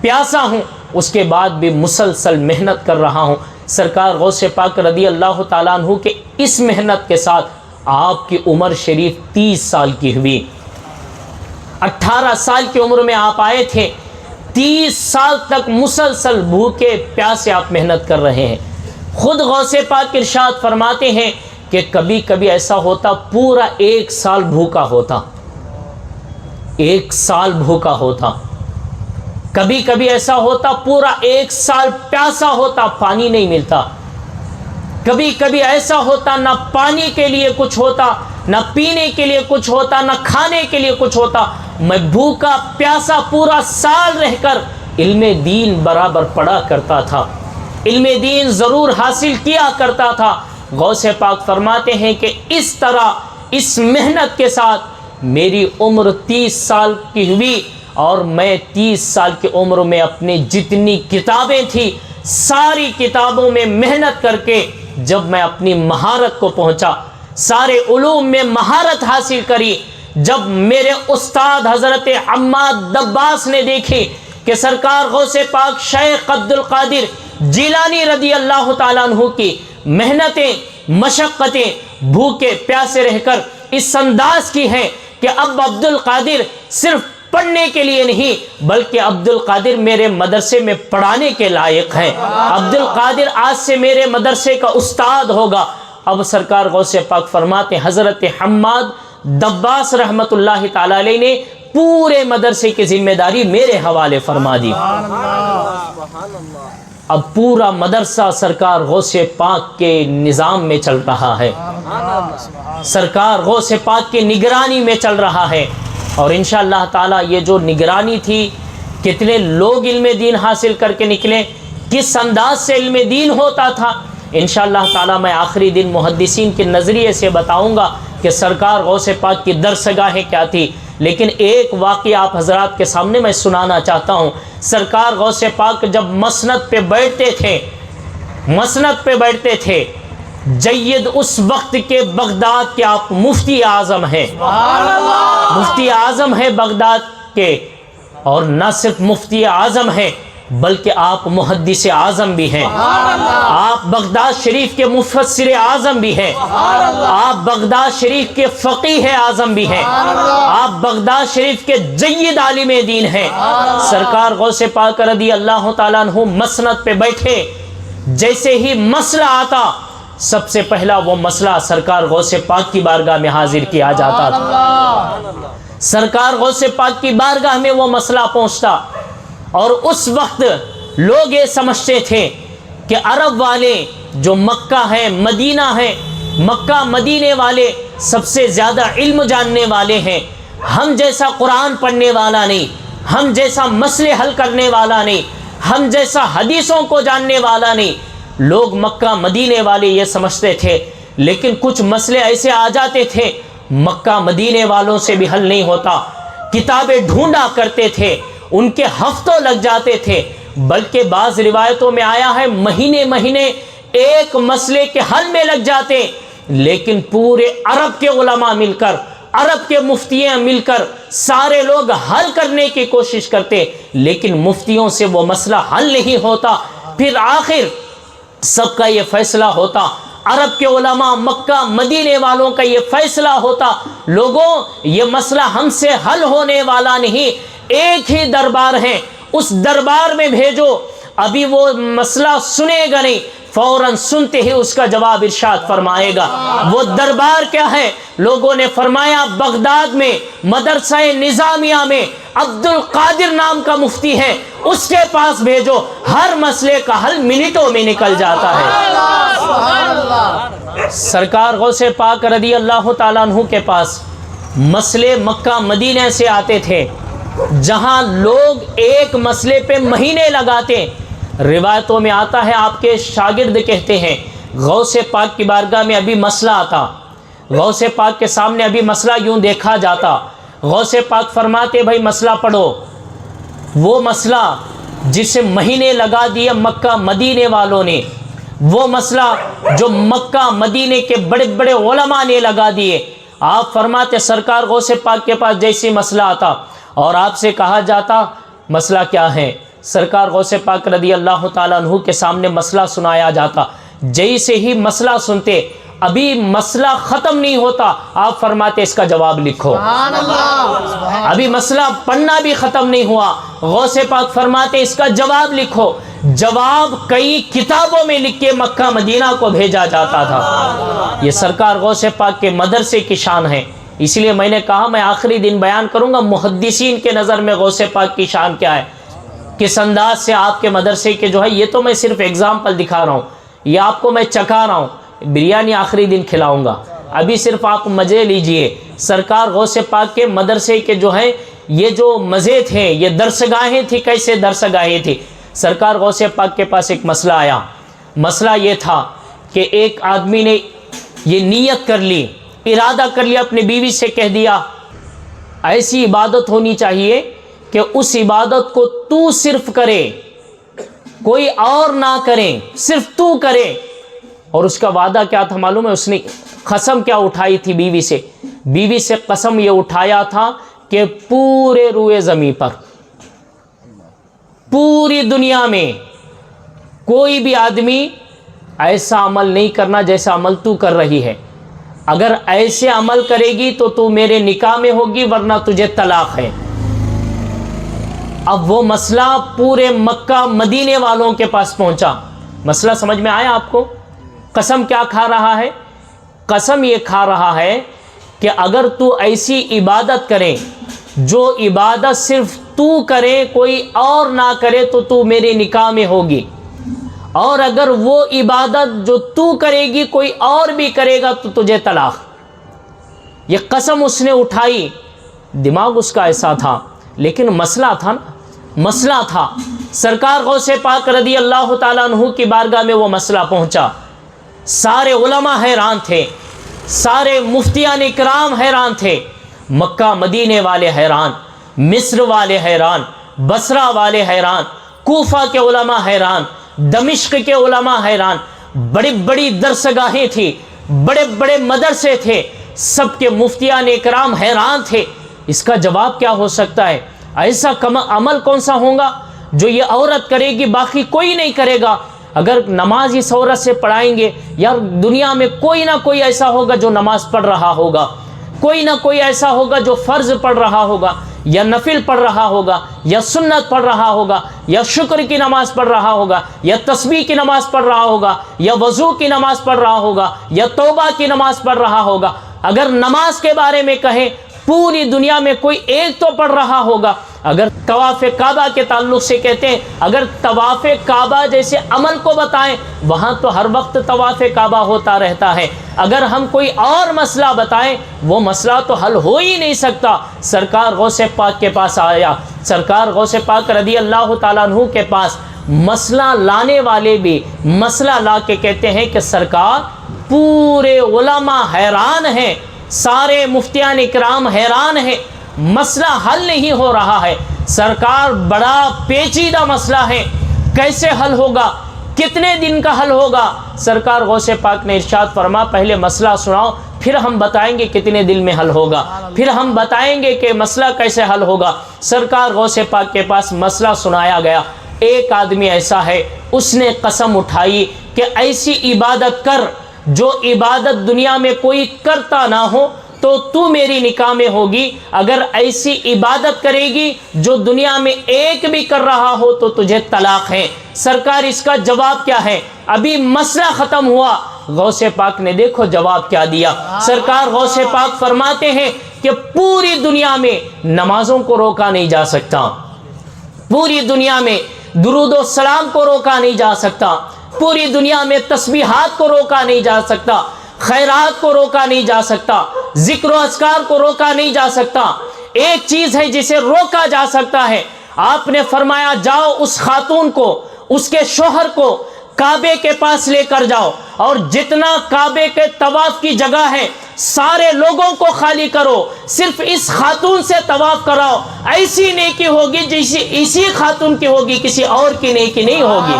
پیاسا ہوں، اس کے بعد بھی مسلسل محنت کر رہا ہوں۔ سرکار غوث پاک رضی اللہ تعالیٰ عنہ کے اس محنت کے ساتھ آپ کی عمر شریف 30 سال کی ہوئی۔ 18 سال کی عمر میں آپ آئے تھے، 30 سال تک مسلسل بھوکے پیاسے آپ محنت کر رہے ہیں۔ خود غوث پاک ارشاد فرماتے ہیں کہ کبھی کبھی ایسا ہوتا پورا 1 سال بھوکا ہوتا، 1 سال بھوکا ہوتا، کبھی کبھی ایسا ہوتا پورا 1 سال پیاسا ہوتا، پانی نہیں ملتا، کبھی کبھی ایسا ہوتا نہ پانی کے لیے کچھ ہوتا، نہ پینے کے لیے کچھ ہوتا، نہ کھانے کے لیے کچھ ہوتا، میں بھوکا پیاسا پورا سال رہ کر علم دین برابر پڑھا کرتا تھا، علم دین ضرور حاصل کیا کرتا تھا۔ غوث پاک فرماتے ہیں کہ اس طرح اس محنت کے ساتھ میری عمر 30 سال کی ہوئی، اور میں 30 سال کی عمر میں اپنی جتنی کتابیں تھیں ساری کتابوں میں محنت کر کے جب میں اپنی مہارت کو پہنچا، سارے علوم میں مہارت حاصل کری، جب میرے استاد حضرت عماد دباس نے دیکھی کہ سرکار غوث پاک شیخ عبد القادر جیلانی رضی اللہ تعالیٰ عنہ کی محنتیں مشقتیں بھوکے پیاسے رہ کر اس انداز کی ہیں کہ اب عبد القادر صرف پڑھنے کے لیے نہیں بلکہ عبد القادر میرے مدرسے میں پڑھانے کے لائق ہے، عبد القادر آج سے میرے مدرسے کا استاد ہوگا۔ اب سرکار غوث پاک فرماتے ہیں حضرت حماد دباس رحمت اللہ تعالی علیہ نے پورے مدرسے کی ذمہ داری میرے حوالے فرما دی۔ اب پورا مدرسہ سرکار غوث پاک کے نظام میں چل رہا ہے، سرکار غوث پاک کی نگرانی میں چل رہا ہے، اور انشاءاللہ تعالی یہ جو نگرانی تھی، کتنے لوگ علم دین حاصل کر کے نکلے، کس انداز سے علم دین ہوتا تھا، انشاءاللہ تعالی میں آخری دن محدثین کے نظریے سے بتاؤں گا کہ سرکار غوث پاک کی درسگاہیں کیا تھی۔ لیکن ایک واقعہ آپ حضرات کے سامنے میں سنانا چاہتا ہوں۔ سرکار غوث پاک جب مسند پہ بیٹھتے تھے، جید اس وقت کے بغداد کے آپ مفتی اعظم ہیں، مفتی اعظم ہیں بغداد کے، اور نہ صرف مفتی اعظم ہیں بلکہ آپ محدث اعظم بھی ہیں، آپ بغداد شریف کے مفسر اعظم بھی ہیں، آپ بغداد شریف کے فقیہ اعظم بھی ہیں، آپ بغداد شریف کے جید عالم دین ہیں۔ سرکار غوث پاک رضی اللہ تعالیٰ عنہ مسند پہ بیٹھے، جیسے ہی مسئلہ آتا سب سے پہلا وہ مسئلہ سرکار غوث پاک کی بارگاہ میں حاضر کیا جاتا تھا، سرکار غوث پاک کی بارگاہ میں وہ مسئلہ پہنچتا، اور اس وقت لوگ یہ سمجھتے تھے کہ عرب والے جو مکہ ہیں، مدینہ ہیں، مکہ مدینے والے سب سے زیادہ علم جاننے والے ہیں، ہم جیسا قرآن پڑھنے والا نہیں، ہم جیسا مسئلے حل کرنے والا نہیں، ہم جیسا حدیثوں کو جاننے والا نہیں، لوگ مکہ مدینے والے یہ سمجھتے تھے۔ لیکن کچھ مسئلے ایسے آ جاتے تھے مکہ مدینے والوں سے بھی حل نہیں ہوتا، کتابیں ڈھونڈا کرتے تھے، ان کے ہفتوں لگ جاتے تھے، بلکہ بعض روایتوں میں آیا ہے مہینے ایک مسئلے کے حل میں لگ جاتے، لیکن پورے عرب کے علماء مل کر، عرب کے مفتیاں مل کر سارے لوگ حل کرنے کی کوشش کرتے، لیکن مفتیوں سے وہ مسئلہ حل نہیں ہوتا۔ پھر آخر سب کا یہ فیصلہ ہوتا، عرب کے علماء، مکہ مدینے والوں کا یہ فیصلہ ہوتا، لوگوں یہ مسئلہ ہم سے حل ہونے والا نہیں، ایک ہی دربار ہے، اس دربار میں بھیجو، ابھی وہ مسئلہ سنے گا نہیں، فوراً سنتے ہی اس کا جواب ارشاد فرمائے گا۔ وہ دربار کیا ہے؟ لوگوں نے فرمایا بغداد میں مدرسہ نظامیہ میں عبد القادر نام کا مفتی ہے، اس کے پاس بھیجو، ہر مسئلے کا حل منٹوں میں نکل جاتا ہے۔ سرکار غوث پاک رضی اللہ تعالیٰ عنہ کے پاس مسئلے مکہ مدینہ سے آتے تھے، جہاں لوگ ایک مسئلے پہ مہینے لگاتے۔ روایتوں میں آتا ہے، آپ کے شاگرد کہتے ہیں غوث پاک کی بارگاہ میں ابھی مسئلہ آتا، غوث پاک کے سامنے ابھی مسئلہ یوں دیکھا جاتا، غوث پاک فرماتے بھائی مسئلہ پڑھو۔ وہ مسئلہ جسے مہینے لگا دیے مکہ مدینے والوں نے، وہ مسئلہ جو مکہ مدینے کے بڑے بڑے علماء نے لگا دیے، آپ فرماتے سرکار غوث پاک کے پاس جیسی مسئلہ آتا اور آپ سے کہا جاتا مسئلہ کیا ہے، سرکار غوث پاک رضی اللہ تعالیٰ عنہ کے سامنے مسئلہ سنایا جاتا، جیسے ہی مسئلہ سنتے ابھی مسئلہ ختم نہیں ہوتا، آپ فرماتے اس کا جواب لکھو۔ ابھی مسئلہ پڑھنا بھی ختم نہیں ہوا، غوث پاک فرماتے اس کا جواب لکھو۔ جواب کئی کتابوں میں لکھ کے مکہ مدینہ کو بھیجا جاتا تھا۔ یہ سرکار غوث پاک کے مدرسے کی شان ہے، اس لیے میں نے کہا میں آخری دن بیان کروں گا محدثین کے نظر میں غوث پاک کی شان کیا ہے، کس انداز سے آپ کے مدرسے کے جو ہے، یہ تو میں صرف اگزامپل دکھا رہا ہوں، یہ آپ کو میں چکھا رہا ہوں، بریانی آخری دن کھلاؤں گا، ابھی صرف آپ مزے لیجئے۔ سرکار غوث پاک کے مدرسے کے جو ہیں یہ جو مزے تھے، یہ درسگاہیں تھی، کیسے درسگاہیں تھی۔ سرکار غوث پاک کے پاس ایک مسئلہ آیا، مسئلہ یہ تھا کہ ایک آدمی نے یہ نیت کر لی، ارادہ کر لیا، اپنی بیوی سے کہہ دیا ایسی عبادت ہونی چاہیے کہ اس عبادت کو تو صرف کرے، کوئی اور نہ کرے، صرف تو کرے۔ اور اس کا وعدہ کیا تھا معلوم ہے؟ اس نے قسم کیا اٹھائی تھی بیوی سے؟ بیوی سے قسم یہ اٹھایا تھا کہ پورے روئے زمین پر، پوری دنیا میں کوئی بھی آدمی ایسا عمل نہیں کرنا جیسا عمل تو کر رہی ہے، اگر ایسے عمل کرے گی تو تو میرے نکاح میں ہوگی ورنہ تجھے طلاق ہے۔ اب وہ مسئلہ پورے مکہ مدینے والوں کے پاس پہنچا، مسئلہ سمجھ میں آیا آپ کو؟ قسم کیا کھا رہا ہے؟ قسم یہ کھا رہا ہے کہ اگر تو ایسی عبادت کرے جو عبادت صرف تو کرے، کوئی اور نہ کرے، تو تو میرے نکاح میں ہوگی۔ اور اگر وہ عبادت جو تو کرے گی کوئی اور بھی کرے گا تو تجھے طلاق. یہ قسم اس نے اٹھائی. دماغ اس کا ایسا تھا لیکن مسئلہ تھا نا, مسئلہ تھا. سرکار غوث پاک رضی اللہ تعالیٰ عنہ کی بارگاہ میں وہ مسئلہ پہنچا. سارے علماء حیران تھے, سارے مفتیان اکرام حیران تھے, مکہ مدینے والے حیران, مصر والے حیران, بصرہ والے حیران, کوفہ کے علماء حیران, دمشق کے علماء حیران. بڑی بڑی درسگاہیں تھیں, بڑے بڑے مدرسے تھے, سب کے مفتیان اکرام حیران تھے. اس کا جواب کیا ہو سکتا ہے؟ ایسا عمل کون سا ہوگا جو یہ عورت کرے گی باقی کوئی نہیں کرے گا؟ اگر نماز اس عورت سے پڑھائیں گے, یا دنیا میں کوئی نہ کوئی ایسا ہوگا جو نماز پڑھ رہا ہوگا, کوئی نہ کوئی ایسا ہوگا جو فرض پڑھ رہا ہوگا, یا نفل پڑھ رہا ہوگا, یا سنت پڑھ رہا ہوگا, یا شکر کی نماز پڑھ رہا ہوگا, یا تسبیح کی نماز پڑھ رہا ہوگا, یا وضو کی نماز پڑھ رہا ہوگا, یا توبہ کی نماز پڑھ رہا ہوگا. اگر نماز کے بارے میں کہیں پوری دنیا میں کوئی ایک تو پڑھ رہا ہوگا. اگر طواف کعبہ کے تعلق سے کہتے ہیں, اگر طواف کعبہ جیسے عمل کو بتائیں, وہاں تو ہر وقت طواف کعبہ ہوتا رہتا ہے. اگر ہم کوئی اور مسئلہ بتائیں, وہ مسئلہ تو حل ہو ہی نہیں سکتا. سرکار غوث پاک کے پاس آیا, سرکار غوث پاک رضی اللہ تعالیٰ عنہ کے پاس مسئلہ لانے والے بھی مسئلہ لا کے کہتے ہیں کہ سرکار پورے علماء حیران ہیں, سارے مفتیان اکرام حیران ہیں, مسئلہ حل نہیں ہو رہا ہے. سرکار بڑا پیچیدہ مسئلہ ہے, کیسے حل ہوگا, کتنے دن کا حل ہوگا؟ سرکار غوث پاک نے ارشاد فرما, پہلے مسئلہ سناؤ, پھر ہم بتائیں گے کتنے دن میں حل ہوگا, پھر ہم بتائیں گے کہ مسئلہ کیسے حل ہوگا. سرکار غوث پاک کے پاس مسئلہ سنایا گیا. ایک آدمی ایسا ہے, اس نے قسم اٹھائی کہ ایسی عبادت کر جو عبادت دنیا میں کوئی کرتا نہ ہو, تو میری نکاح میں ہوگی. اگر ایسی عبادت کرے گی جو دنیا میں ایک بھی کر رہا ہو تو تجھے طلاق ہے. سرکار اس کا جواب کیا ہے؟ ابھی مسئلہ ختم ہوا, غوث پاک نے دیکھو جواب کیا دیا. سرکار غوث پاک فرماتے ہیں کہ پوری دنیا میں نمازوں کو روکا نہیں جا سکتا, پوری دنیا میں درود و سلام کو روکا نہیں جا سکتا, پوری دنیا میں تسبیحات کو روکا نہیں جا سکتا, خیرات کو روکا نہیں جا سکتا, ذکر و اذکار کو روکا نہیں جا سکتا. ایک چیز ہے جسے روکا جا سکتا ہے. آپ نے فرمایا جاؤ اس خاتون کو, اس کے شوہر کو کعبے کے پاس لے کر جاؤ, اور جتنا کعبے کے طواف کی جگہ ہے سارے لوگوں کو خالی کرو, صرف اس خاتون سے طواف کراؤ. ایسی نیکی ہوگی جیسی اسی خاتون کی ہوگی, کسی اور کی نیکی نہیں ہوگی.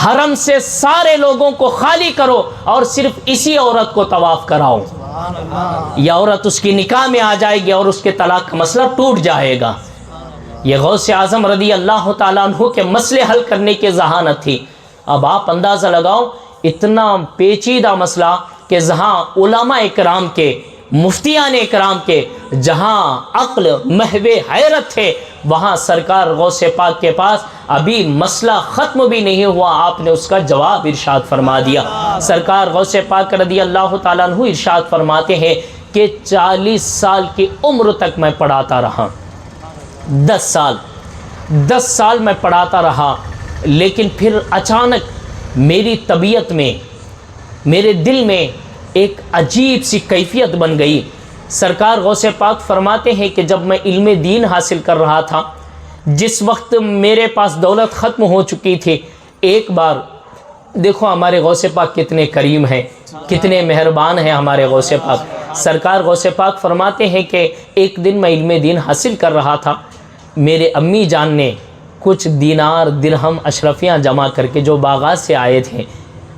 حرم سے سارے لوگوں کو خالی کرو اور صرف اسی عورت کو طواف کراؤ. یہ عورت اس کی نکاح میں آ جائے گی اور اس کے طلاق کا مسئلہ ٹوٹ جائے گا. یہ غوث اعظم رضی اللہ تعالیٰ عنہ کے مسئلے حل کرنے کی ذہانت تھی. اب آپ اندازہ لگاؤ, اتنا پیچیدہ مسئلہ کہ جہاں علماء اکرام کے, مفتیان اکرام کے, جہاں عقل محو حیرت تھے, وہاں سرکار غوث پاک کے پاس ابھی مسئلہ ختم بھی نہیں ہوا, آپ نے اس کا جواب ارشاد فرما دیا. سرکار غوث پاک رضی اللہ تعالیٰ عنہ ارشاد فرماتے ہیں کہ 40 سال کی عمر تک میں پڑھاتا رہا, 10 سال میں پڑھاتا رہا, لیکن پھر اچانک میری طبیعت میں, میرے دل میں ایک عجیب سی کیفیت بن گئی. سرکار غوث پاک فرماتے ہیں کہ جب میں علم دین حاصل کر رہا تھا, جس وقت میرے پاس دولت ختم ہو چکی تھی, ایک بار دیکھو ہمارے غوث پاک کتنے کریم ہیں, کتنے مہربان ہیں ہمارے غوث پاک. سرکار غوث پاک فرماتے ہیں کہ ایک دن میں علم دین حاصل کر رہا تھا, میرے امی جان نے کچھ دینار درہم اشرفیاں جمع کر کے, جو باغات سے آئے تھے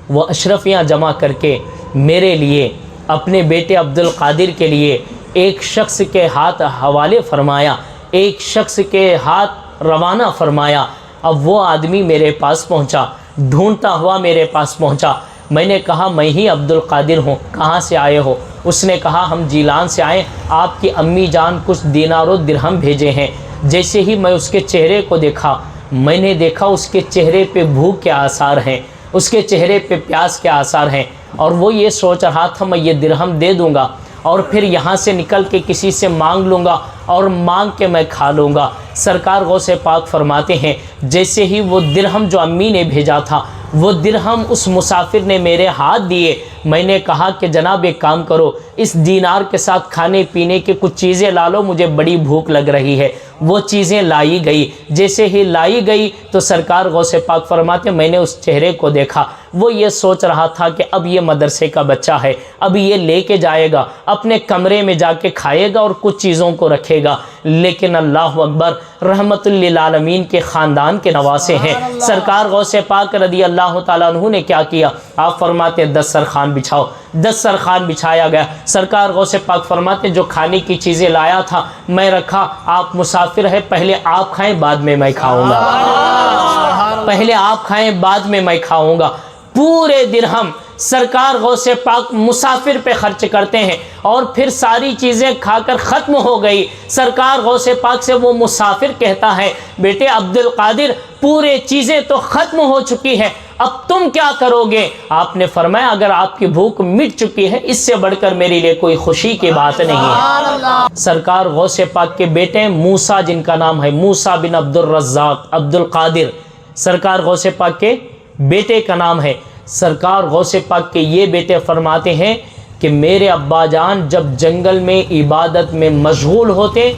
وہ اشرفیاں جمع کر کے میرے لیے, اپنے بیٹے عبد القادر کے لیے ایک شخص کے ہاتھ حوالے فرمایا, ایک شخص کے ہاتھ روانہ فرمایا. اب وہ آدمی میرے پاس پہنچا, ڈھونڈتا ہوا میرے پاس پہنچا. میں نے کہا میں ہی عبد القادر ہوں, کہاں سے آئے ہو؟ اس نے کہا ہم جیلان سے آئے, آپ کی امی جان کچھ دینار و درہم بھیجے ہیں. جیسے ہی میں اس کے چہرے کو دیکھا, میں نے دیکھا اس کے چہرے پہ بھوک کے آثار ہیں, اس کے چہرے پہ پیاس کے آثار ہیں, اور وہ یہ سوچ رہا تھا میں یہ درہم دے دوں گا اور پھر یہاں سے نکل کے کسی سے مانگ لوں گا اور مانگ کے میں کھا لوں گا۔ سرکار غوث پاک فرماتے ہیں جیسے ہی وہ درہم جو امی نے بھیجا تھا وہ درہم اس مسافر نے میرے ہاتھ دیے، میں نے کہا کہ جناب ایک کام کرو، اس دینار کے ساتھ کھانے پینے کے کچھ چیزیں لا لو، مجھے بڑی بھوک لگ رہی ہے۔ وہ چیزیں لائی گئی، جیسے ہی لائی گئی تو سرکار غوث پاک فرماتے میں نے اس چہرے کو دیکھا، وہ یہ سوچ رہا تھا کہ اب یہ مدرسے کا بچہ ہے، اب یہ لے کے جائے گا، اپنے کمرے میں جا کے کھائے گا اور کچھ چیزوں کو رکھے گا، لیکن اللہ اکبر، رحمت للعالمین کے خاندان کے نواسے ہیں۔ سرکار غوث پاک رضی اللہ تعالیٰ عنہ نے کیا کیا؟ آپ فرماتے دسترخوان بچھاؤ، دسترخوان بچھایا گیا۔ سرکار غوث پاک فرماتے جو کھانے کی چیزیں لایا تھا میں رکھا، آپ مسافر ہے، پہلے آپ کھائیں بعد میں میں کھاؤں گا، پہلے آپ کھائیں بعد میں میں کھاؤں گا۔ پورے درہم سرکار غوث پاک مسافر پہ خرچ کرتے ہیں اور پھر ساری چیزیں کھا کر ختم ہو گئی۔ سرکار غوث پاک سے وہ مسافر کہتا ہے بیٹے عبد القادر پورے چیزیں تو ختم ہو چکی ہے، اب تم کیا کرو گے؟ آپ نے فرمایا اگر آپ کی بھوک مٹ چکی ہے اس سے بڑھ کر میرے لیے کوئی خوشی کی بات نہیں ہے۔ سرکار غوث پاک کے بیٹے موسیٰ، جن کا نام ہے موسیٰ بن عبد الرزاق عبد القادر، سرکار غوث پاک کے بیٹے کا نام ہے۔ سرکار غوث پاک کے یہ بیٹے فرماتے ہیں کہ میرے ابا جان جب جنگل میں عبادت میں مشغول ہوتے،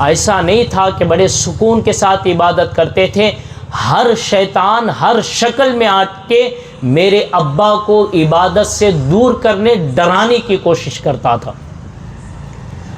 ایسا نہیں تھا کہ بڑے سکون کے ساتھ عبادت کرتے تھے، ہر شیطان ہر شکل میں آ کے میرے ابا کو عبادت سے دور کرنے ڈرانے کی کوشش کرتا تھا،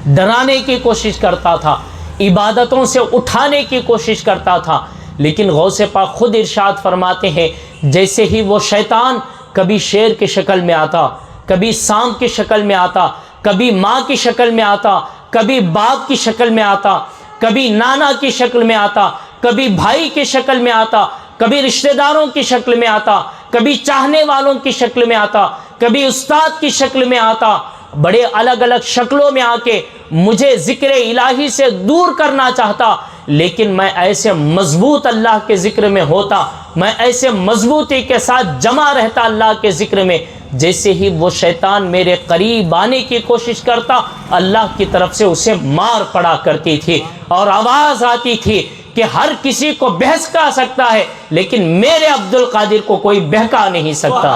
ڈرانے کی کوشش کرتا تھا، عبادتوں سے اٹھانے کی کوشش کرتا تھا۔ لیکن غوث پاک خود ارشاد فرماتے ہیں جیسے ہی وہ شیطان کبھی شیر کی شکل میں آتا، کبھی سانپ کی شکل میں آتا، کبھی ماں کی شکل میں آتا، کبھی باپ کی شکل میں آتا، کبھی نانا کی شکل میں آتا، کبھی بھائی کی شکل میں آتا، کبھی رشتہ داروں کی شکل میں آتا، کبھی چاہنے والوں کی شکل میں آتا، کبھی استاد کی شکل میں آتا، بڑے الگ الگ شکلوں میں آ کے مجھے ذکر الہی سے دور کرنا چاہتا، لیکن میں ایسے مضبوط اللہ کے ذکر میں ہوتا، میں ایسے مضبوطی کے ساتھ جمع رہتا اللہ کے ذکر میں، جیسے ہی وہ شیطان میرے قریب آنے کی کوشش کرتا اللہ کی طرف سے اسے مار پڑا کرتی تھی اور آواز آتی تھی کہ ہر کسی کو بہکا سکتا ہے لیکن میرے عبد القادر کو کوئی بہکا نہیں سکتا،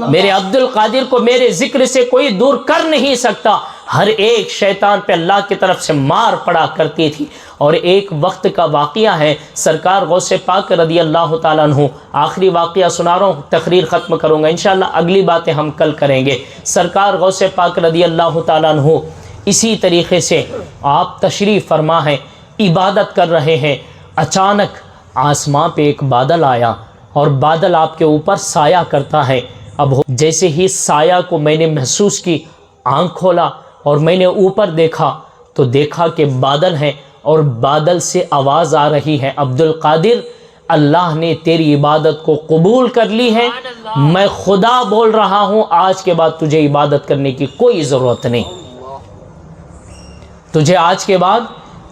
میرے عبد القادر کو میرے ذکر سے کوئی دور کر نہیں سکتا۔ ہر ایک شیطان پہ اللہ کی طرف سے مار پڑا کرتی تھی۔ اور ایک وقت کا واقعہ ہے، سرکار غوث پاک رضی اللہ تعالیٰ عنہ، آخری واقعہ سنا رہا ہوں، تقریر ختم کروں گا انشاءاللہ، اگلی باتیں ہم کل کریں گے۔ سرکار غوث پاک رضی اللہ تعالیٰ عنہ اسی طریقے سے آپ تشریف فرما ہیں، عبادت کر رہے ہیں، اچانک آسمان پہ ایک بادل آیا اور بادل آپ کے اوپر سایہ کرتا ہے۔ اب جیسے ہی سایہ کو میں نے محسوس کی، آنکھ کھولا اور میں نے اوپر دیکھا تو دیکھا کہ بادل ہے اور بادل سے آواز آ رہی ہے عبد القادر اللہ نے تیری عبادت کو قبول کر لی ہے، میں خدا بول رہا ہوں آج کے بعد تجھے عبادت کرنے کی کوئی ضرورت نہیں، تجھے آج کے بعد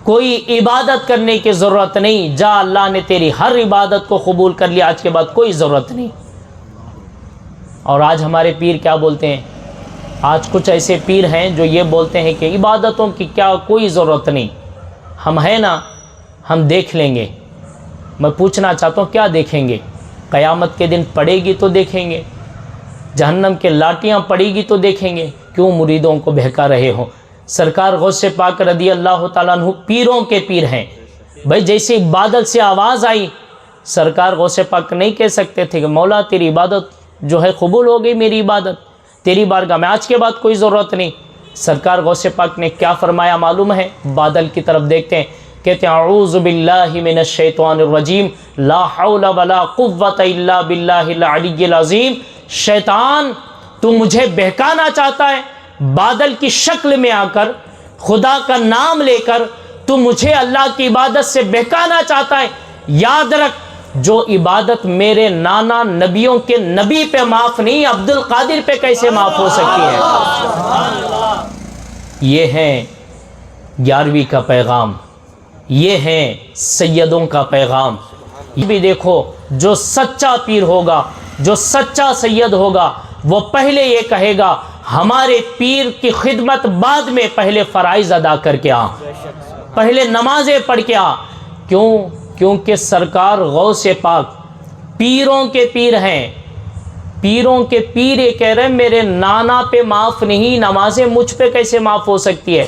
کوئی عبادت کرنے کی ضرورت نہیں، جا اللہ نے تیری ہر عبادت کو قبول کر لیا، آج کے بعد کوئی ضرورت نہیں۔ اور آج ہمارے پیر کیا بولتے ہیں؟ آج کچھ ایسے پیر ہیں جو یہ بولتے ہیں کہ عبادتوں کی کیا کوئی ضرورت نہیں، ہم ہیں نا، ہم دیکھ لیں گے۔ میں پوچھنا چاہتا ہوں کیا دیکھیں گے؟ قیامت کے دن پڑے گی تو دیکھیں گے، جہنم کے لاٹیاں پڑے گی تو دیکھیں گے، کیوں مریدوں کو بہکا رہے ہو؟ سرکار غوث پاک رضی اللہ تعالیٰ عنہ پیروں کے پیر ہیں۔ بھائی جیسے بادل سے آواز آئی، سرکار غوث پاک نہیں کہہ سکتے تھے کہ مولا تیری عبادت جو ہے قبول ہو گئی، میری عبادت تیری بارگاہ میں آج کے بعد کوئی ضرورت نہیں۔ سرکار غوث پاک نے کیا فرمایا معلوم ہے؟ بادل کی طرف دیکھتے ہیں، کہتے ہیں اعوذ باللہ من الشیطان الرجیم لا حول ولا قوت الا باللہ العلی العظیم۔ شیطان تو مجھے بہکانا چاہتا ہے، بادل کی شکل میں آ کر خدا کا نام لے کر تو مجھے اللہ کی عبادت سے بہکانا چاہتا ہے۔ یاد رکھ جو عبادت میرے نانا نبیوں کے نبی پہ معاف نہیں، عبد القادر پہ کیسے معاف ہو سکتی ہے؟ یہ ہے 11ویں کا پیغام، یہ ہے سیدوں کا پیغام۔ یہ بھی دیکھو جو سچا پیر ہوگا، جو سچا سید ہوگا، وہ پہلے یہ کہے گا ہمارے پیر کی خدمت بعد میں، پہلے فرائض ادا کر کے آ، پہلے نمازیں پڑھ کے آ۔ کیونکہ سرکار غوث پاک پیروں کے پیر ہیں، پیروں کے پیر یہ کہہ رہے ہیں میرے نانا پہ معاف نہیں، نمازیں مجھ پہ کیسے معاف ہو سکتی ہے؟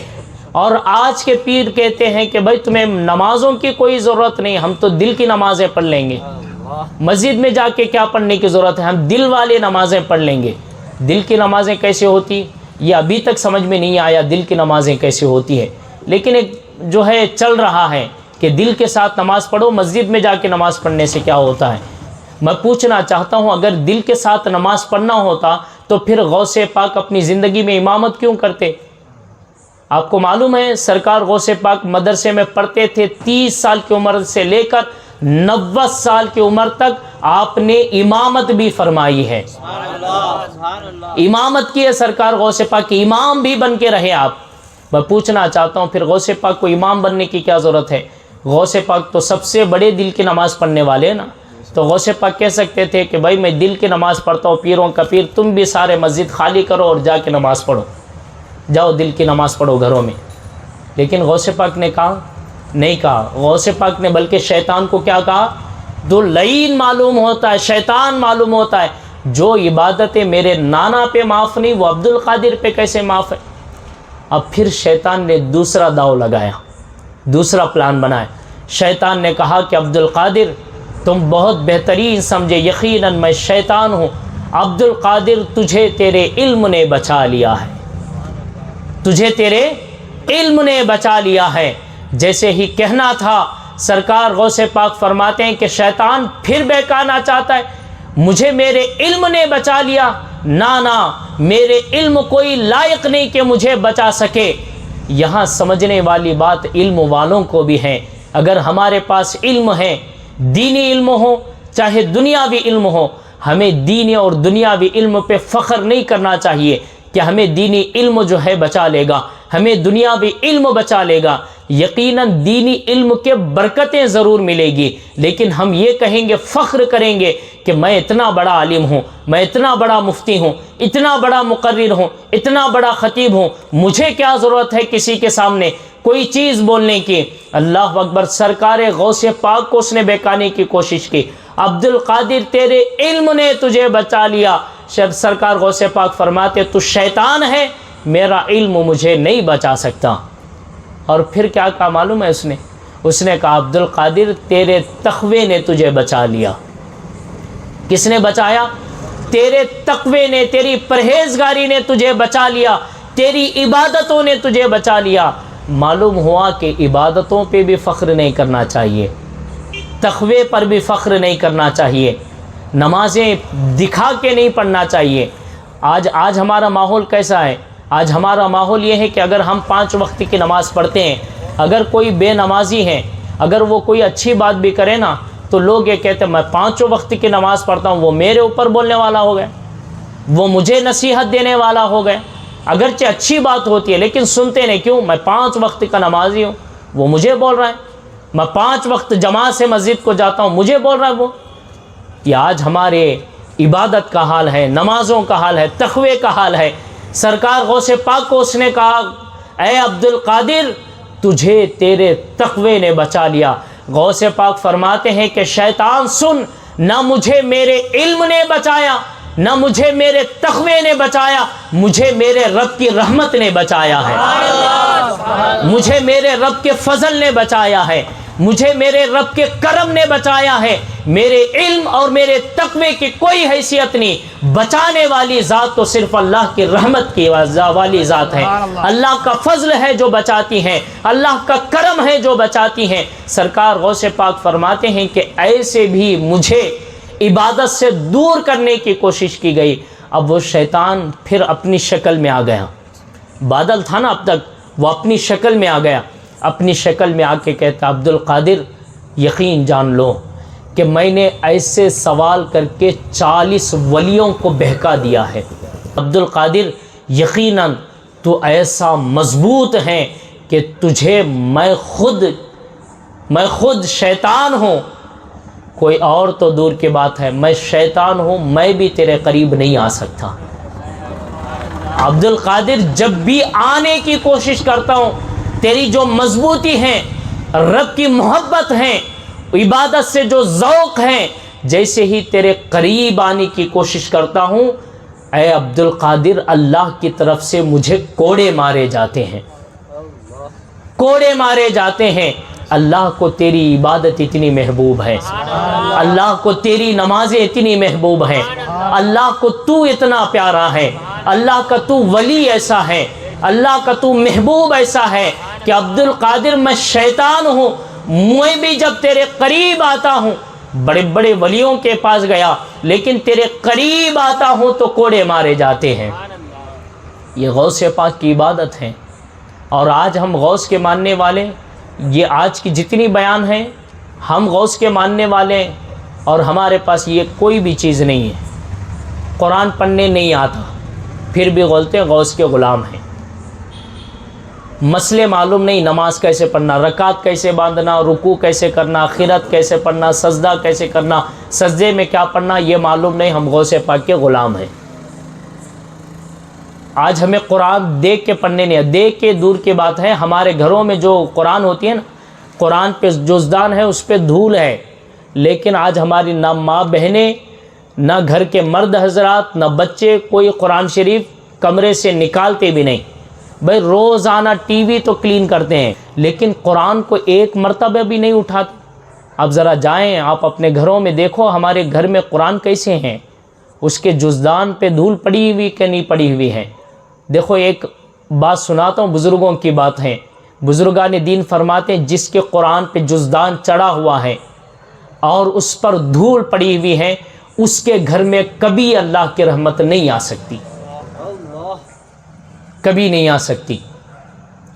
اور آج کے پیر کہتے ہیں کہ بھائی تمہیں نمازوں کی کوئی ضرورت نہیں، ہم تو دل کی نمازیں پڑھ لیں گے، مسجد میں جا کے کیا پڑھنے کی ضرورت ہے، ہم دل والے نمازیں پڑھ لیں گے۔ دل کی نمازیں کیسے ہوتی یہ ابھی تک سمجھ میں نہیں آیا، دل کی نمازیں کیسے ہوتی ہے، لیکن ایک جو ہے چل رہا ہے کہ دل کے ساتھ نماز پڑھو، مسجد میں جا کے نماز پڑھنے سے کیا ہوتا ہے۔ میں پوچھنا چاہتا ہوں اگر دل کے ساتھ نماز پڑھنا ہوتا تو پھر غوث پاک اپنی زندگی میں امامت کیوں کرتے؟ آپ کو معلوم ہے سرکار غوث پاک مدرسے میں پڑھتے تھے، 30 سال کی عمر سے لے کر 90 سال کی عمر تک آپ نے امامت بھی فرمائی ہے، امامت کی ہے سرکار غوث پاک کی، امام بھی بن کے رہے آپ۔ میں پوچھنا چاہتا ہوں پھر غوث پاک کو امام بننے کی کیا ضرورت ہے؟ غوث پاک تو سب سے بڑے دل کی نماز پڑھنے والے ہیں نا، تو غوث پاک کہہ سکتے تھے کہ بھائی میں دل کی نماز پڑھتا ہوں، پیروں کا پیر تم بھی سارے مسجد خالی کرو اور جا کے نماز پڑھو، جاؤ دل کی نماز پڑھو گھروں میں۔ لیکن غوث پاک نے کہا نہیں کہا، غوث پاک نے بلکہ شیطان کو کیا کہا؟ جو لعین معلوم ہوتا ہے، شیطان معلوم ہوتا ہے، جو عبادتیں میرے نانا پہ معاف نہیں وہ عبد القادر پہ کیسے معاف ہے؟ اب پھر شیطان نے دوسرا داؤ لگایا، دوسرا پلان بنایا۔ شیطان نے کہا کہ عبد القادر تم بہت بہترین سمجھے، یقیناً میں شیطان ہوں، عبد القادر تجھے تیرے علم نے بچا لیا ہے، تجھے تیرے علم نے بچا لیا ہے۔ جیسے ہی کہنا تھا سرکار غوث پاک فرماتے ہیں کہ شیطان پھر بہکانا چاہتا ہے، مجھے میرے علم نے بچا لیا، نا میرے علم کوئی لائق نہیں کہ مجھے بچا سکے۔ یہاں سمجھنے والی بات علم والوں کو بھی ہے، اگر ہمارے پاس علم ہے، دینی علم ہو چاہے دنیاوی علم ہو، ہمیں دینی اور دنیاوی علم پہ فخر نہیں کرنا چاہیے کہ ہمیں دینی علم جو ہے بچا لے گا، ہمیں دنیاوی علم بچا لے گا۔ یقیناً دینی علم کے برکتیں ضرور ملے گی، لیکن ہم یہ کہیں گے، فخر کریں گے کہ میں اتنا بڑا عالم ہوں، میں اتنا بڑا مفتی ہوں، اتنا بڑا مقرر ہوں، اتنا بڑا خطیب ہوں، مجھے کیا ضرورت ہے کسی کے سامنے کوئی چیز بولنے کی۔ اللہ اکبر، سرکار غوث پاک کو اس نے بہکانے کی کوشش کی، عبد القادر تیرے علم نے تجھے بچا لیا۔ سرکار غوث پاک فرماتے تو شیطان ہے، میرا علم مجھے نہیں بچا سکتا۔ اور پھر کیا کہا معلوم ہے اس نے کہا عبد القادر تیرے تقوی نے تجھے بچا لیا۔ کس نے بچایا؟ تیرے تقوی نے، تیری پرہیزگاری نے تجھے بچا لیا، تیری عبادتوں نے تجھے بچا لیا۔ معلوم ہوا کہ عبادتوں پہ بھی فخر نہیں کرنا چاہیے، تقوی پر بھی فخر نہیں کرنا چاہیے، نمازیں دکھا کے نہیں پڑھنا چاہیے۔ آج ہمارا ماحول کیسا ہے؟ آج ہمارا ماحول یہ ہے کہ اگر ہم 5 وقت کی نماز پڑھتے ہیں، اگر کوئی بے نمازی ہے، اگر وہ کوئی اچھی بات بھی کرے نا تو لوگ یہ کہتے ہیں میں 5 وقت کی نماز پڑھتا ہوں، وہ میرے اوپر بولنے والا ہو گیا، وہ مجھے نصیحت دینے والا ہو گیا۔ اگرچہ اچھی بات ہوتی ہے لیکن سنتے نہیں، کیوں؟ میں 5 وقت کا نمازی ہوں، وہ مجھے بول رہا ہے، میں 5 وقت جماعت سے مسجد کو جاتا ہوں، مجھے بول رہا ہے وہ۔ یہ آج ہمارے عبادت کا حال ہے، نمازوں کا حال ہے، تقوی کا حال ہے۔ سرکار غوث پاک کو اس نے کہا اے عبد القادر تجھے تیرے تقوی نے بچا لیا۔ غوث پاک فرماتے ہیں کہ شیطان سن، نہ مجھے میرے علم نے بچایا، نہ مجھے میرے تقوی نے بچایا، مجھے میرے رب کی رحمت نے بچایا ہے، مجھے میرے رب کے فضل نے بچایا ہے، مجھے میرے رب کے کرم نے بچایا ہے۔ میرے علم اور میرے تقوی کی کوئی حیثیت نہیں، بچانے والی ذات تو صرف اللہ کی رحمت کی والی ذات ہے، اللہ کا فضل ہے جو بچاتی ہیں، اللہ کا کرم ہے جو بچاتی ہیں۔ سرکار غوث پاک فرماتے ہیں کہ ایسے بھی مجھے عبادت سے دور کرنے کی کوشش کی گئی۔ اب وہ شیطان پھر اپنی شکل میں آ گیا، بادل تھا نا اب تک، وہ اپنی شکل میں آ گیا، اپنی شکل میں آ کے کہتا عبد القادر یقین جان لو کہ میں نے ایسے سوال کر کے 40 ولیوں کو بہکا دیا ہے۔ عبد القادر یقیناً تو ایسا مضبوط ہے کہ تجھے میں خود شیطان ہوں، کوئی اور تو دور کی بات ہے، میں شیطان ہوں، میں بھی تیرے قریب نہیں آ سکتا۔ عبد القادر جب بھی آنے کی کوشش کرتا ہوں، تیری جو مضبوطی ہے، رب کی محبت ہے، عبادت سے جو ذوق ہے، جیسے ہی تیرے قریب آنے کی کوشش کرتا ہوں، اے عبد القادر اللہ کی طرف سے مجھے کوڑے مارے جاتے ہیں، کوڑے مارے جاتے ہیں۔ اللہ کو تیری عبادت اتنی محبوب ہے، اللہ کو تیری نمازیں اتنی محبوب ہیں، اللہ کو تو اتنا پیارا ہے، اللہ کا تو ولی ایسا ہے، اللہ کا تو محبوب ایسا ہے کہ عبد القادر میں شیطان ہوں، میں بھی جب تیرے قریب آتا ہوں، بڑے بڑے ولیوں کے پاس گیا لیکن تیرے قریب آتا ہوں تو کوڑے مارے جاتے ہیں۔ یہ غوث پاک کی عبادت ہے۔ اور آج ہم غوث کے ماننے والے، یہ آج کی جتنی بیان ہیں، ہم غوث کے ماننے والے اور ہمارے پاس یہ کوئی بھی چیز نہیں ہے، قرآن پڑھنے نہیں آتا، پھر بھی بولتے ہیں غوث کے غلام ہیں۔ مسئلے معلوم نہیں، نماز کیسے پڑھنا، رکعت کیسے باندھنا، رکوع کیسے کرنا، خیرت کیسے پڑھنا، سجدہ کیسے کرنا، سجدے میں کیا پڑھنا، یہ معلوم نہیں، ہم غوث پاک کے غلام ہیں۔ آج ہمیں قرآن دیکھ کے پڑھنے نہیں ہے، دیکھ کے دور کی بات ہے، ہمارے گھروں میں جو قرآن ہوتی ہے نا، قرآن پہ جزدان ہے، اس پہ دھول ہے، لیکن آج ہماری نہ ماں بہنیں، نہ گھر کے مرد حضرات، نہ بچے کوئی قرآن شریف کمرے سے نکالتے بھی نہیں۔ بھائی روزانہ ٹی وی تو کلین کرتے ہیں لیکن قرآن کو ایک مرتبہ بھی نہیں اٹھاتے۔ اب ذرا جائیں آپ اپنے گھروں میں، دیکھو ہمارے گھر میں قرآن کیسے ہیں، اس کے جزدان پہ دھول پڑی ہوئی کہ نہیں پڑی ہوئی ہے۔ دیکھو ایک بات سناتا ہوں، بزرگوں کی بات ہے، بزرگان دین فرماتے ہیں جس کے قرآن پہ جزدان چڑھا ہوا ہے اور اس پر دھول پڑی ہوئی ہے، اس کے گھر میں کبھی اللہ کی رحمت نہیں آ سکتی، کبھی نہیں آ سکتی۔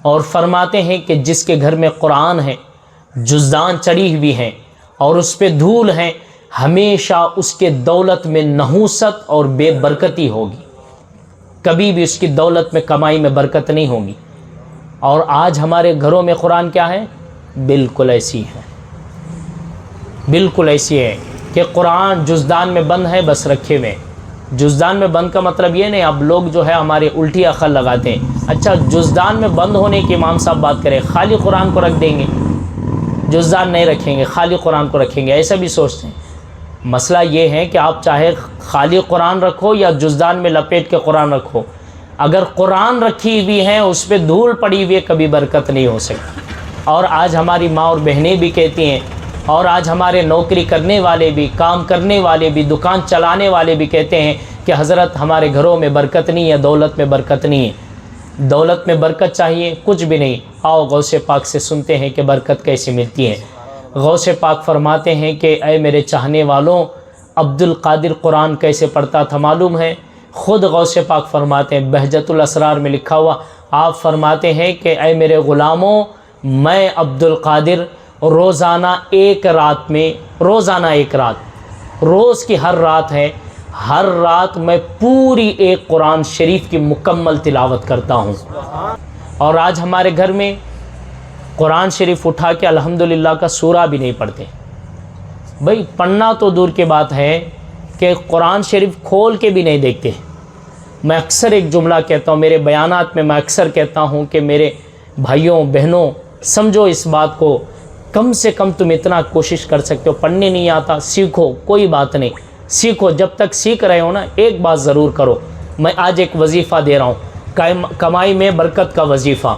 اور فرماتے ہیں کہ جس کے گھر میں قرآن ہے، جزدان چڑھی ہوئی ہے اور اس پہ دھول ہے، ہمیشہ اس کے دولت میں نحوست اور بے برکتی ہوگی، کبھی بھی اس کی دولت میں کمائی میں برکت نہیں ہوگی۔ اور آج ہمارے گھروں میں قرآن کیا ہے؟ بالکل ایسی ہے، بالکل ایسی ہے کہ قرآن جزدان میں بند ہے، بس رکھے ہوئے۔ جزدان میں بند کا مطلب یہ نہیں، اب لوگ جو ہے ہمارے الٹی عقل لگاتے ہیں، اچھا جزدان میں بند ہونے کی امام صاحب بات کریں، خالی قرآن کو رکھ دیں گے، جزدان نہیں رکھیں گے، خالی قرآن کو رکھیں گے، ایسا بھی سوچتے ہیں۔ مسئلہ یہ ہے کہ آپ چاہے خالی قرآن رکھو یا جزدان میں لپیٹ کے قرآن رکھو، اگر قرآن رکھی ہوئی ہے اس پہ دھول پڑی ہوئی ہے، کبھی برکت نہیں ہو سکتی۔ اور آج ہماری ماں اور بہنیں بھی کہتی ہیں، اور آج ہمارے نوکری کرنے والے بھی، کام کرنے والے بھی، دکان چلانے والے بھی کہتے ہیں کہ حضرت ہمارے گھروں میں برکت نہیں ہے، دولت میں برکت نہیں ہے۔ دولت میں برکت چاہیے، کچھ بھی نہیں، آؤ غوث پاک سے سنتے ہیں کہ برکت کیسے ملتی ہے۔ غوث پاک فرماتے ہیں کہ اے میرے چاہنے والوں، عبد القادر قرآن کیسے پڑھتا تھا معلوم ہے؟ خود غوث پاک فرماتے ہیں، بہجت الاسرار میں لکھا ہوا، آپ فرماتے ہیں کہ اے میرے غلاموں، میں عبد القادر روزانہ ایک رات میں، روزانہ ایک رات، روز کی ہر رات ہے، ہر رات میں پوری ایک قرآن شریف کی مکمل تلاوت کرتا ہوں۔ اور آج ہمارے گھر میں قرآن شریف اٹھا کے الحمدللہ کا سورہ بھی نہیں پڑھتے۔ بھئی پڑھنا تو دور کی بات ہے کہ قرآن شریف کھول کے بھی نہیں دیکھتے۔ میں اکثر ایک جملہ کہتا ہوں، میرے بیانات میں اکثر کہتا ہوں کہ میرے بھائیوں بہنوں سمجھو اس بات کو، کم سے کم تم اتنا کوشش کر سکتے ہو، پڑھنے نہیں آتا سیکھو، کوئی بات نہیں، سیکھو، جب تک سیکھ رہے ہو نا ایک بات ضرور کرو۔ میں آج ایک وظیفہ دے رہا ہوں، کمائی میں برکت کا وظیفہ،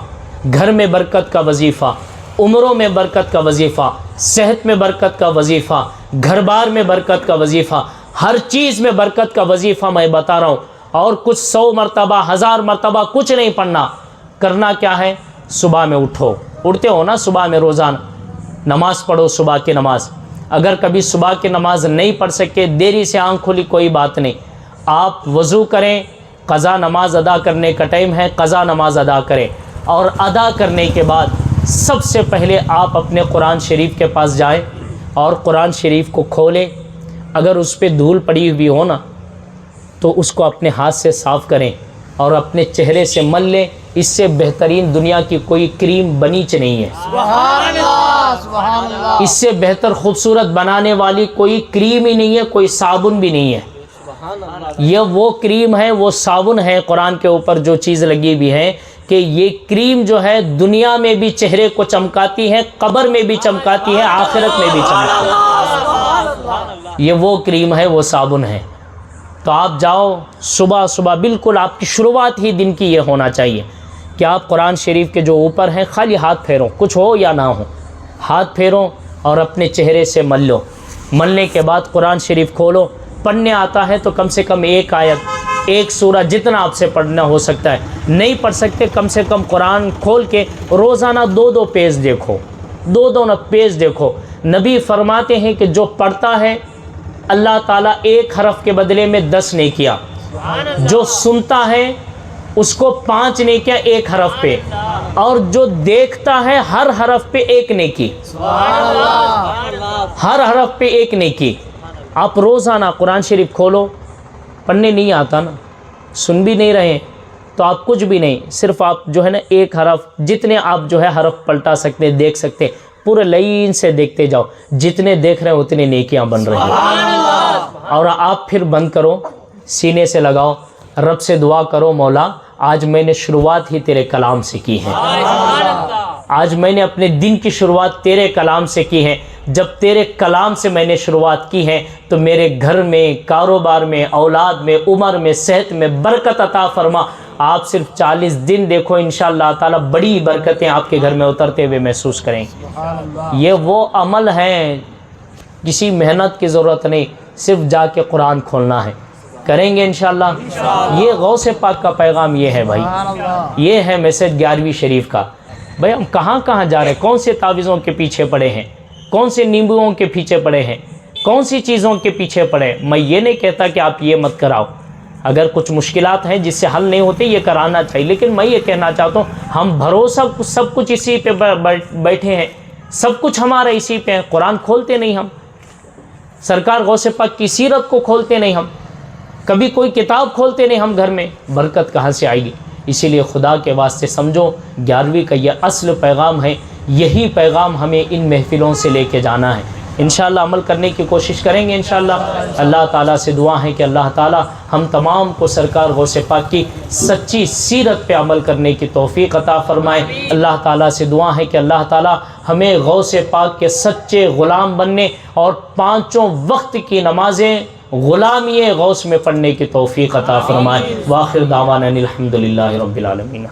گھر میں برکت کا وظیفہ، عمروں میں برکت کا وظیفہ، صحت میں برکت کا وظیفہ، گھر بار میں برکت کا وظیفہ، ہر چیز میں برکت کا وظیفہ میں بتا رہا ہوں۔ اور کچھ 100 مرتبہ 1000 مرتبہ کچھ نہیں پڑھنا، کرنا کیا ہے؟ صبح میں اٹھو، اٹھتے ہو نا صبح میں، روزانہ نماز پڑھو، صبح کی نماز۔ اگر کبھی صبح کی نماز نہیں پڑھ سکے، دیری سے آنکھ کھلی، کوئی بات نہیں، آپ وضو کریں، قضا نماز ادا کرنے کا ٹائم ہے، قضا نماز ادا کریں، اور ادا کرنے کے بعد سب سے پہلے آپ اپنے قرآن شریف کے پاس جائیں اور قرآن شریف کو کھولیں، اگر اس پہ دھول پڑی ہوئی ہو نا تو اس کو اپنے ہاتھ سے صاف کریں اور اپنے چہرے سے مل لیں، اس سے بہترین دنیا کی کوئی کریم بنیچ نہیں ہے، سبحان اللہ، سبحان اللہ، اس سے بہتر خوبصورت بنانے والی کوئی کریم ہی نہیں ہے، کوئی صابن بھی نہیں ہے۔ یہ وہ کریم ہے، وہ صابن ہے قرآن کے اوپر جو چیز لگی ہوئی ہے کہ یہ کریم جو ہے دنیا میں بھی چہرے کو چمکاتی ہے، قبر میں بھی چمکاتی ہے، آخرت میں بھی چمکاتی ہے۔ یہ وہ کریم ہے، وہ صابن ہے۔ تو آپ جاؤ صبح صبح، بالکل آپ کی شروعات ہی دن کی یہ ہونا چاہیے کہ آپ قرآن شریف کے جو اوپر ہیں خالی ہاتھ پھیرو، کچھ ہو یا نہ ہو، ہاتھ پھیرو اور اپنے چہرے سے مل لو۔ ملنے کے بعد قرآن شریف کھولو، پڑھنے آتا ہے تو کم سے کم ایک آیت، ایک سورہ، جتنا آپ سے پڑھنا ہو سکتا ہے۔ نہیں پڑھ سکتے کم سے کم قرآن کھول کے روزانہ 2 پیج دیکھو، 2 پیج دیکھو۔ نبی فرماتے ہیں کہ جو پڑھتا ہے اللہ تعالیٰ 1 حرف کے بدلے میں 10 نیکیاں، جو سنتا ہے اس کو 5 نیکیاں 1 حرف پہ، اور جو دیکھتا ہے ہر حرف پہ 1 نیکی، ہر حرف پہ 1 نیکی۔ آپ روزانہ قرآن شریف کھولو، پڑھنے نہیں آتا نا، سن بھی نہیں رہے تو آپ کچھ بھی نہیں، صرف آپ جو ہے نا 1 حرف، جتنے آپ جو ہے حرف پلٹا سکتے، دیکھ سکتے، پورے لائن سے دیکھتے جاؤ، جتنے دیکھ رہے ہیں اتنے نیکیاں بن رہی ہیں۔ اور آپ پھر بند کرو، سینے سے لگاؤ، رب سے دعا کرو، مولا آج میں نے شروعات ہی تیرے کلام سے کی ہے، آج میں نے اپنے دن کی شروعات تیرے کلام سے کی ہے۔ جب تیرے کلام سے میں نے شروعات کی ہے تو میرے گھر میں، کاروبار میں، اولاد میں، عمر میں، صحت میں برکت عطا فرما۔ آپ صرف 40 دن دیکھو، انشاءاللہ تعالی بڑی برکتیں آپ کے گھر میں اترتے ہوئے محسوس کریں گے۔ یہ وہ عمل ہے، کسی محنت کی ضرورت نہیں، صرف جا کے قرآن کھولنا ہے، کریں گے انشاءاللہ۔ یہ غوث پاک کا پیغام یہ ہے بھائی، یہ ہے میسج 11ویں شریف کا۔ بھائی ہم کہاں کہاں جا رہے ہیں، کون سے تعویذوں کے پیچھے پڑے ہیں، کون سے نیمبوؤں کے پیچھے پڑے ہیں، کون سی چیزوں کے پیچھے پڑے ہیں۔ میں یہ نہیں کہتا کہ آپ یہ مت کراؤ، اگر کچھ مشکلات ہیں جس سے حل نہیں ہوتے یہ کرانا چاہیے، لیکن میں یہ کہنا چاہتا ہوں ہم بھروسہ سب کچھ اسی پہ بیٹھے ہیں، سب کچھ ہمارا اسی پہ ہے، قرآن کھولتے نہیں ہم، سرکار غوث پاک کی سیرت کو کھولتے نہیں ہم، کبھی کوئی کتاب کھولتے نہیں ہم گھر میں، برکت کہاں سے آئے گی؟ اسی لیے خدا کے واسطے سمجھو 11ویں کا یہ اصل پیغام ہے، یہی پیغام ہمیں ان محفلوں سے لے کے جانا ہے۔ انشاءاللہ عمل کرنے کی کوشش کریں گے انشاءاللہ۔ اللہ تعالیٰ سے دعا ہے کہ اللہ تعالیٰ ہم تمام کو سرکار غوث پاک کی سچی سیرت پہ عمل کرنے کی توفیق عطا فرمائے۔ اللہ تعالیٰ سے دعا ہے کہ اللہ تعالیٰ ہمیں غوث پاک کے سچے غلام بننے اور 5 وقت کی نمازیں غلامی غوث میں پڑھنے کی توفیق عطا فرمائے۔ وآخر دعوانا الحمدللہ رب العالمین۔